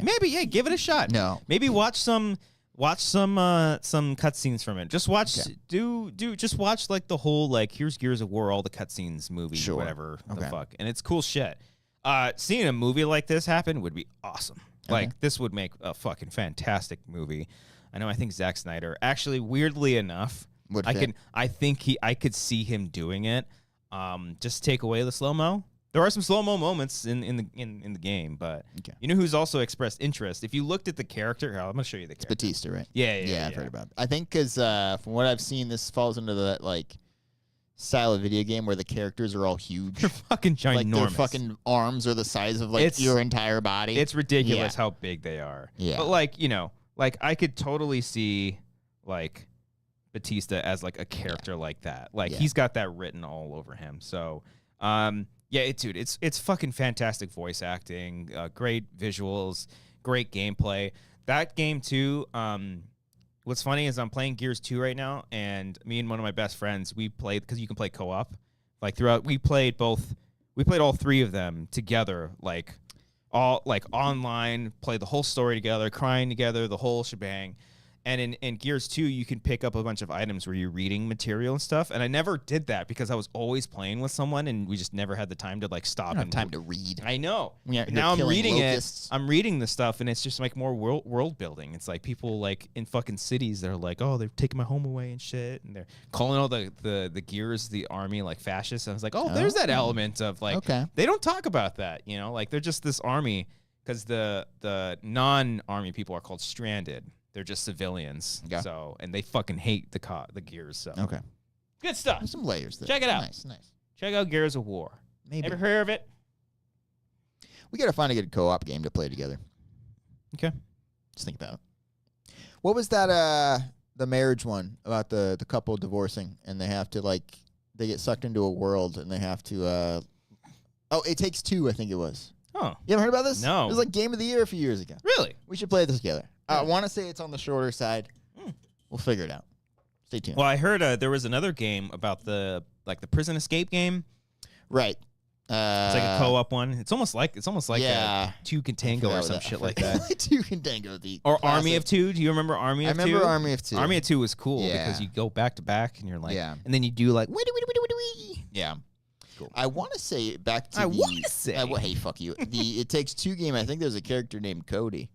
Maybe give it a shot. No. Maybe watch some cutscenes from it. Just watch just watch like the whole like here's Gears of War, all the cutscenes movie, whatever the fuck. And it's cool shit. Seeing a movie like this happen would be awesome. Like this would make a fucking fantastic movie. I think Zack Snyder actually, weirdly enough, I could see him doing it. Just take away the slow-mo. There are some slow-mo moments in the game, but you know who's also expressed interest? If you looked at the character, I'm going to show you the character. It's Batista, right? Yeah, I've heard about it. I think because from what I've seen, this falls into that like style of video game where the characters are all huge. They're fucking ginormous. Like their fucking arms are the size of like your entire body. It's ridiculous how big they are. Yeah. But like, like I could totally see like Batista as like a character like that. Like he's got that written all over him. So it's fucking fantastic voice acting, great visuals, great gameplay. That game too. What's funny is I'm playing Gears 2 right now, and me and one of my best friends, we played because you can play co-op. Like throughout, we played all three of them together, like all like online, played the whole story together, crying together, the whole shebang. And in Gears 2, you can pick up a bunch of items where you're reading material and stuff. And I never did that because I was always playing with someone, and we just never had the time to like stop and time to read. I know. Yeah, now I'm reading locusts. I'm reading the stuff, and it's just like more world building. It's like people like in fucking cities that are like, oh, they're taking my home away and shit, and they're calling all the Gears, the army, like fascists. And I was like, there's that element of like, they don't talk about that, like they're just this army, because the non-army people are called stranded. They're just civilians, and they fucking hate the Gears. So good stuff. There's some layers there. Check it out. Nice. Check out Gears of War. Maybe. Ever heard of it? We gotta find a good co-op game to play together. Okay. Just think about it. What was that? The marriage one about the couple divorcing, and they have to they get sucked into a world, and they have to. It Takes Two, I think it was. Oh. You haven't heard about this? No. It was like Game of the Year a few years ago. Really? We should play this together. I want to say it's on the shorter side. We'll figure it out. Stay tuned. Well, I heard there was another game about the prison escape game. Right. It's like a co-op one. It's almost like Two Can Tango or some shit like that. Two Can Tango. Or classic. Army of Two. Do you remember Army of Two? I remember Army of Two. Army of Two was cool because you go back to back and you're like, and then you do like Yeah. Cool. I want to say back to hey, fuck you. The It Takes Two game, I think there's a character named Cody.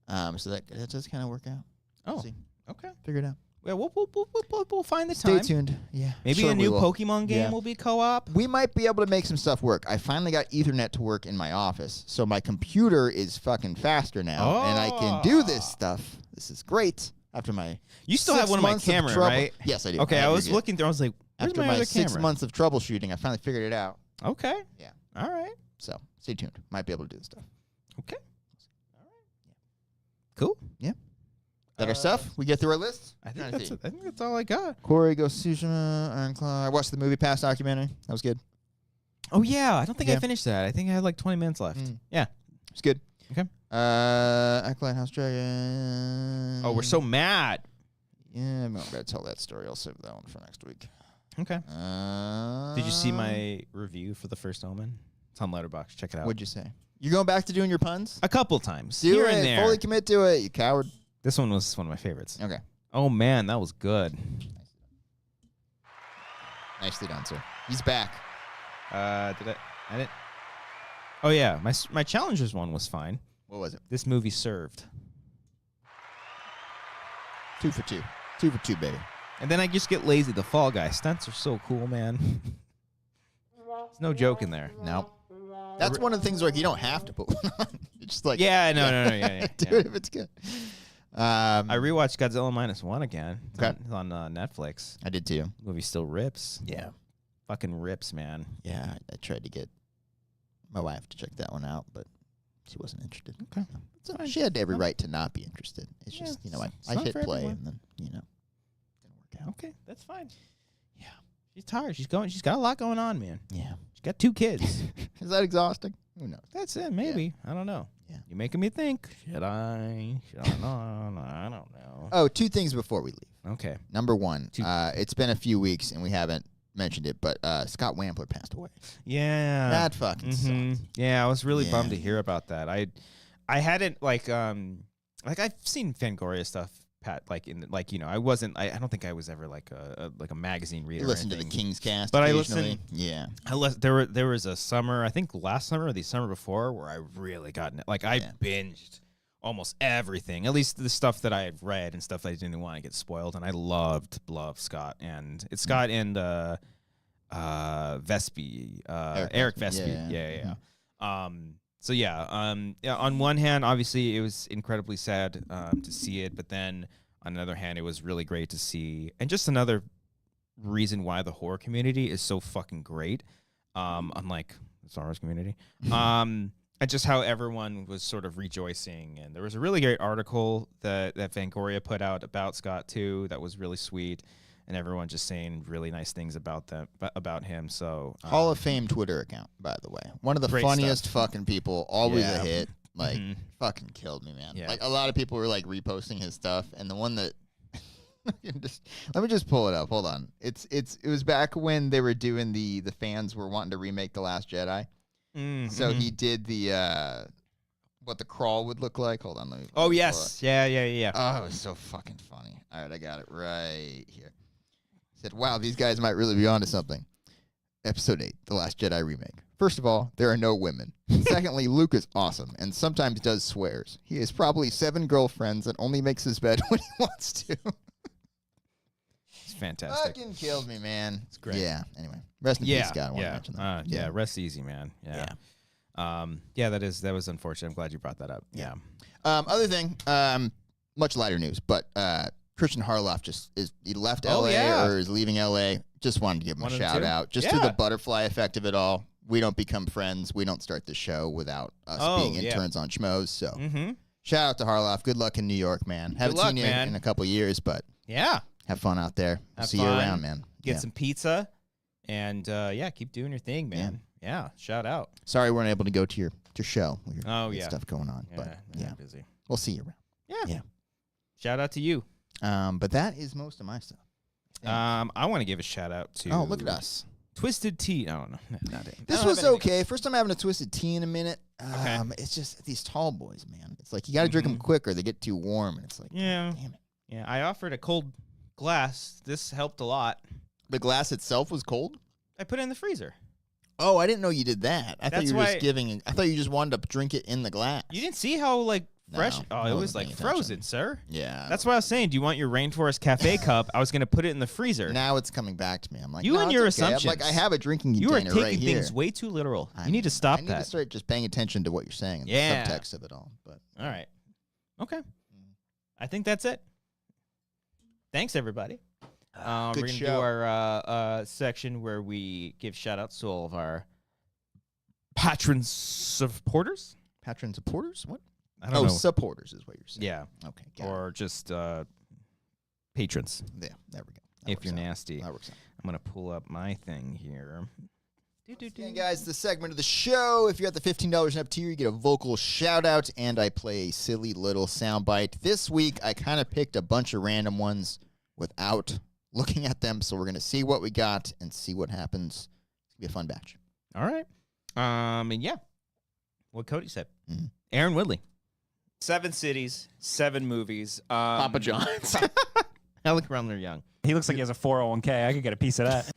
So that does kind of work out. Oh, see. Okay. Figure it out. Yeah, we'll find the time. Stay tuned. Yeah. Maybe a new Pokemon game will be co-op. We might be able to make some stuff work. I finally got Ethernet to work in my office, so my computer is fucking faster now, and I can do this stuff. This is great. After my You still have one of my cameras, right? Yes, I do. Okay, I was looking through. I was like, after my 6 months of troubleshooting, I finally figured it out. Okay. Yeah. All right. So stay tuned. Might be able to do this stuff. Okay. All right. Yeah. Cool. Yeah. That our stuff? We get through our list? I think that's all I got. Quarry, Ghost Tsushima, Ironclaw. I watched the movie Past documentary. That was good. Oh, yeah. I don't think I finished that. I think I had like 20 minutes left. Yeah. It's good. Okay. Acolyte, House Dragon. Oh, we're so mad. Yeah, I'm not going to tell that story. I'll save that one for next week. Okay. Did you see my review for the First Omen? It's on Letterboxd. Check it out. What'd you say? You going back to doing your puns? A couple times. Do here it. And there. Fully commit to it, you coward. This one was one of my favorites. Okay. Oh, man, that was good. Nicely done, sir. He's back. I didn't. Oh, yeah. My Challengers one was fine. What was it? This movie served. 2 for 2. 2 for 2, baby. And then I just get lazy. The Fall Guy stunts are so cool, man. There's no joke in there. No. That's one of the things like you don't have to put one on. It's just like no. Yeah. Do it if it's good. I rewatched Godzilla -1 again. It's on Netflix. I did too. The movie still rips. Yeah. Fucking rips, man. Yeah, I tried to get my wife to check that one out, but she wasn't interested. Okay. So she had every right to not be interested. It's just, I hit play everyone. and then, didn't work out. Okay, that's fine. Yeah. She's tired. She's got a lot going on, man. Yeah. She's got 2 kids. Is that exhausting? Who knows? That's it, maybe. Yeah. I don't know. Yeah. You're making me think. Should I not? I don't know. Oh, 2 things before we leave. Okay. Number 1, it's been a few weeks and we haven't mentioned it, but Scott Wampler passed away. Yeah. That fucking sucks. Yeah, I was really bummed to hear about that. I hadn't like I've seen Fangoria stuff, Pat, I wasn't I don't think I was ever like a magazine reader. You listened to the King's Cast, but occasionally. There was a summer, I think last summer or the summer before, where I really got in it. Like I binged almost everything, at least the stuff that I had read and stuff that I didn't want to get spoiled. And I loved Scott, and it's Scott and Vespi, Eric Vespi. Yeah. So on one hand, obviously it was incredibly sad to see it, but then on the other hand, it was really great to see, and just another reason why the horror community is so fucking great, unlike the Star Wars community, and just how everyone was sort of rejoicing. And there was a really great article that Fangoria put out about Scott too, that was really sweet. And everyone just saying really nice things about him. So Hall of Fame Twitter account, by the way. One of the funniest fucking people, always a hit. Like fucking killed me, man. Yeah. Like a lot of people were like reposting his stuff, and the one that let me just pull it up. Hold on. It was back when they were doing the fans were wanting to remake The Last Jedi. So he did the what the crawl would look like. Hold on, let me. Oh yes, yeah. Oh, it was so fucking funny. All right, I got it right here. Said, wow, these guys might really be onto something. Episode 8, The Last Jedi Remake. First of all, there are no women. Secondly, Luke is awesome and sometimes does swears. He has probably 7 girlfriends and only makes his bed when he wants to. It's fantastic. Fucking killed me, man. It's great. Yeah, anyway. Rest in peace, Scott. I want to mention that. Rest easy, man. Yeah. That was unfortunate. I'm glad you brought that up. Yeah. Other thing, much lighter news, but Kristian Harloff he left LA or is leaving LA. Just wanted to give him a shout out. Just to the butterfly effect of it all. We don't become friends. We don't start the show without us being interns on Schmoes. So shout out to Harloff. Good luck in New York, man. Haven't seen you in a couple years, but have fun out there. See you around, man. Get some pizza and keep doing your thing, man. Yeah, shout out. Sorry we weren't able to go to your show. Stuff going on. But busy. We'll see you around. Yeah. Shout out to you. But that is most of my stuff. I want to give a shout out to. Oh, look at us. Twisted Tea. No, not it. This was okay. First time having a Twisted Tea in a minute. It's just these tall boys, man. It's like you got to drink them quick or they get too warm, and it's like, damn it. Yeah, I offered a cold glass. This helped a lot. The glass itself was cold? I put it in the freezer. Oh, I didn't know you did that. I thought That's you were why- just giving. I thought you just wanted to drink it in the glass. You didn't see how like fresh? No, Oh, I it wasn't was like paying frozen, attention. sir. Yeah. That's why I was saying, do you want your Rainforest Cafe cup? I was going to put it in the freezer. Now it's coming back to me. I'm like, You no, and it's your okay. assumptions. I'm like, I have a drinking You are container taking right here. things way too literal. I You need to stop I need that. to start just paying attention to what you're saying and Yeah. the subtext of it all. But All right. Okay. I think that's it. Thanks, everybody. Good we're going to do show. our section where we give shout-outs to all of our patrons, supporters. patron supporters? What? I don't know. Supporters is what you're saying. Yeah. Okay. Got it. Or just patrons, Yeah. There we go. That if works you're out. nasty. That works out. I'm going to pull up my thing here. Again, guys, the segment of the show. If you're at the $15 and up tier, you get a vocal shout out, and I play a silly little soundbite. This week, I kind of picked a bunch of random ones without looking at them, so we're going to see what we got and see what happens. It's going to be a fun batch. All right. And yeah, what Cody said. Mhm. Aaron Woodley. 7 cities, 7 movies. Papa John's. I look around there young. He looks like he has a 401k. I could get a piece of that.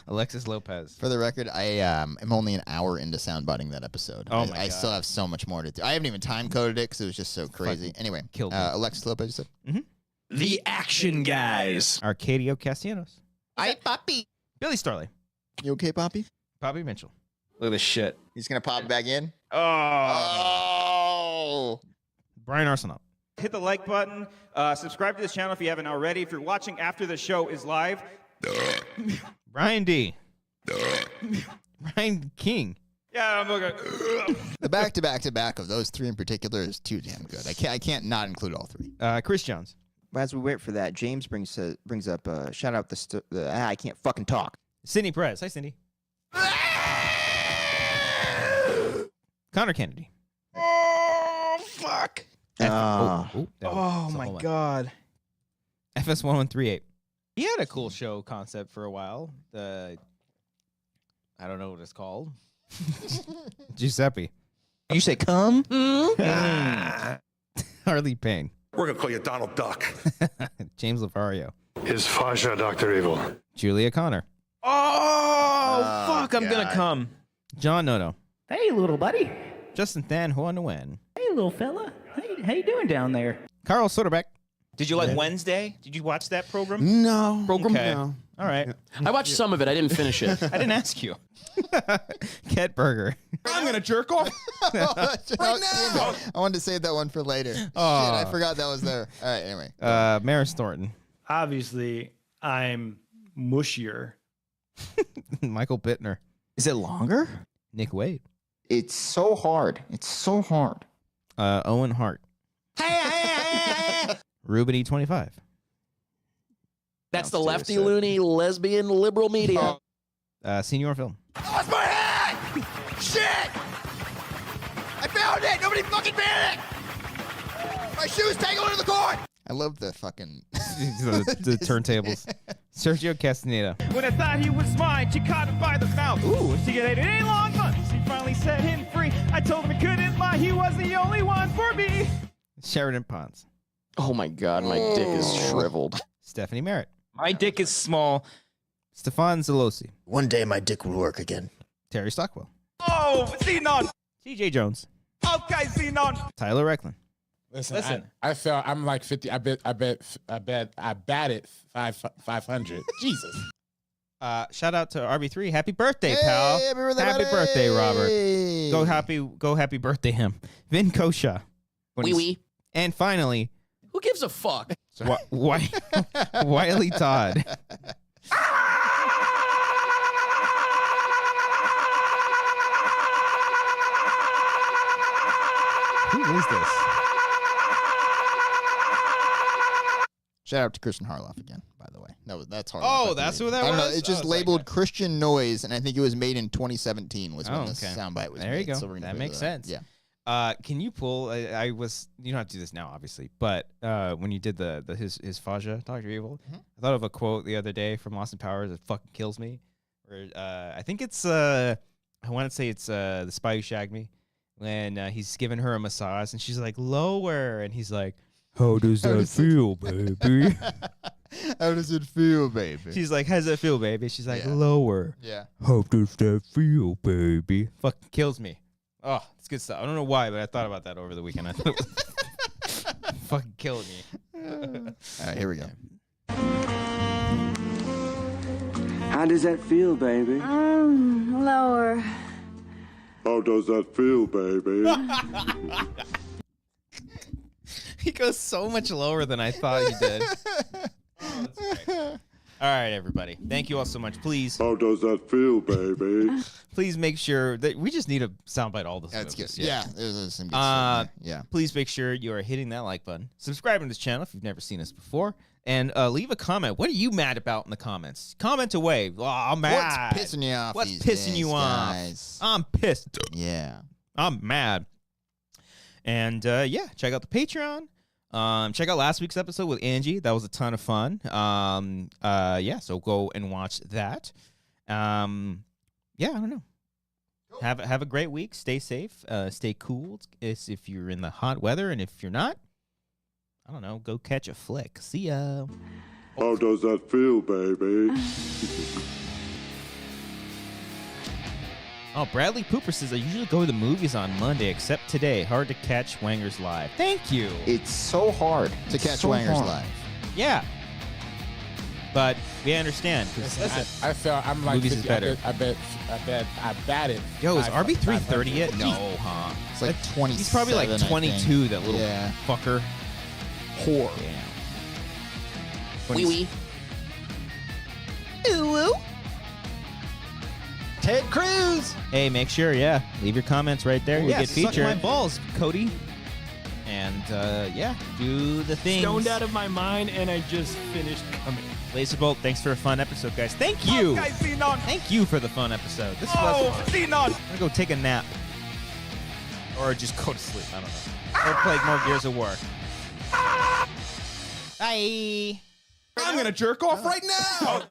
Alexis Lopez. For the record, I am only an hour into soundbiting that episode. Oh I, my I still God. have so much more to do. I haven't even time coded it because it was just so crazy. Fucking Anyway, killed me. Alexis Lopez, you said? The Action Guys. Arcadio Castellanos. Hi, Poppy. Billy Starley. You okay, Poppy? Bobby Mitchell. Look at this shit. He's going to pop back in? Oh. Oh! Brian Arsenault. Hit the like button. Subscribe to this channel if you haven't already. If you're watching after the show is live, Brian D. Brian King. yeah, I'm looking. The back-to-back-to-back of those three in particular is too damn good. I can't not include all three. Chris Jones. As we wait for that, James brings up shout out I can't fucking talk. Cindy Perez. Hi, Cindy. Connor Kennedy. Oh, fuck. Oh my God. FS1138. He had a cool show concept for a while. I don't know what it's called. Giuseppe. You say come? Harley Payne. We're going to call you Donald Duck. James Lavario. His Fasha, Dr. Evil. Julia Connor. Oh, fuck, I'm gonna God. come. John Noto. Hey, little buddy. Justin Than Huan Nguyen. Hey, little fella. How you doing down there? Carl Soderbeck. Did you like Wednesday? Did you watch that program? No. Okay. No. All right. I watched some of it. I didn't finish it. I didn't ask you. Ket Berger. I'm gonna jerk off. Right now! I wanted to save that one for later. Shit, I forgot that was there. All right, anyway. Maris Thornton. Obviously, I'm mushier. Michael Bittner. Is it longer? Nick Wade. It's so hard. It's so hard. Owen Hart. Ruben E25. That's the lefty loony lesbian liberal media. Senior Film. Lost my hat! Shit! I found it! Nobody fucking panic! My shoes tangled into the cord! I love the fucking... the turntables. Sergio Castaneda. When I thought he was mine, she caught him by the mouth. Ooh, she got 8 long months. She finally set him free. I told him I couldn't lie. He was the only one for me. Sheridan Pons. Oh my God, my dick is shriveled. Stephanie Merritt. My dick is small. Stefan Zelosi. One day my dick will work again. Terry Stockwell. Oh, Xenon. TJ Jones. Okay, Xenon. Tyler Recklin. Listen. I felt I'm like 50. I batted 500. Jesus. Shout out to RB3. Happy birthday, Hey, pal. happy birthday, Robert. Hey. Go happy birthday him. Vin Kosha. Wee wee. And finally, Who gives a fuck? Wiley Todd. Who is this? Shout out to Kristian Harloff again, by the way. That's Harloff. Oh, I that's believe. who that I don't know. was? It's just I was like- labeled Christian Noise, and I think it was made in 2017 was when Oh, this okay. soundbite was There made. you go. So we're gonna That play makes sense. Yeah. Can you pull? You don't have to do this now, obviously, but when you did his Faja, Dr. Evil, I thought of a quote the other day from Austin Powers that fucking kills me. Where I think it's I want to say it's the Spy Who Shagged Me, when he's giving her a massage and she's like lower, and he's like, "How does that feel, baby?" How does it feel, baby? She's like, how does it feel, baby? She's like, Yeah. lower. Yeah. How does that feel, baby? Fucking kills me. Oh, it's good stuff. I don't know why, but I thought about that over the weekend. I thought it was fucking killing me. All right, here we go. How does that feel, baby? Lower. How does that feel, baby? He goes so much lower than I thought he did. Oh, that's great. All right, everybody. Thank you all so much. Please. How does that feel, baby? Please make sure that we just need to soundbite all this. That's good. movies. Yeah, there's some good stuff in there. Yeah. Please make sure you are hitting that like button, subscribing to this channel if you've never seen us before, and leave a comment. What are you mad about in the comments? Comment away. Oh, I'm mad. What's pissing you off? What's these pissing days, you off? guys? I'm pissed. Yeah. I'm mad. And yeah, check out the Patreon. Check out last week's episode with Angie. That was a ton of fun. Yeah, so go and watch that. Yeah, I don't know. Have a great week. Stay safe. Stay cool if you're in the hot weather, and if you're not, I don't know, go catch a flick. See ya. How does that feel, baby? Oh, Bradley Pooper says, I usually go to the movies on Monday, except today. Hard to catch Wanger's live. Thank you. It's so hard To catch Wanger's live. Yeah. But we understand. 'Cause listen, I felt I'm like movies is 50, better. I batted. Yo, is 500. RB330 yet? No, huh? It's like 27. He's probably like 22, that little Yeah. fucker. Whore. Wee wee. Ooh. Ted Cruz. Hey, make sure, leave your comments right there. You'll get featured. Suck my balls, Cody. And yeah, do the things. Stoned out of my mind, and I just finished coming. Laserbolt, thanks for a fun episode, guys. Thank you. Okay, Xenon. Thank you for the fun episode. This Oh, was Xenon. I'm gonna go take a nap. Or just go to sleep. I don't know. Or play more Gears of War. Bye. I'm gonna jerk off right now.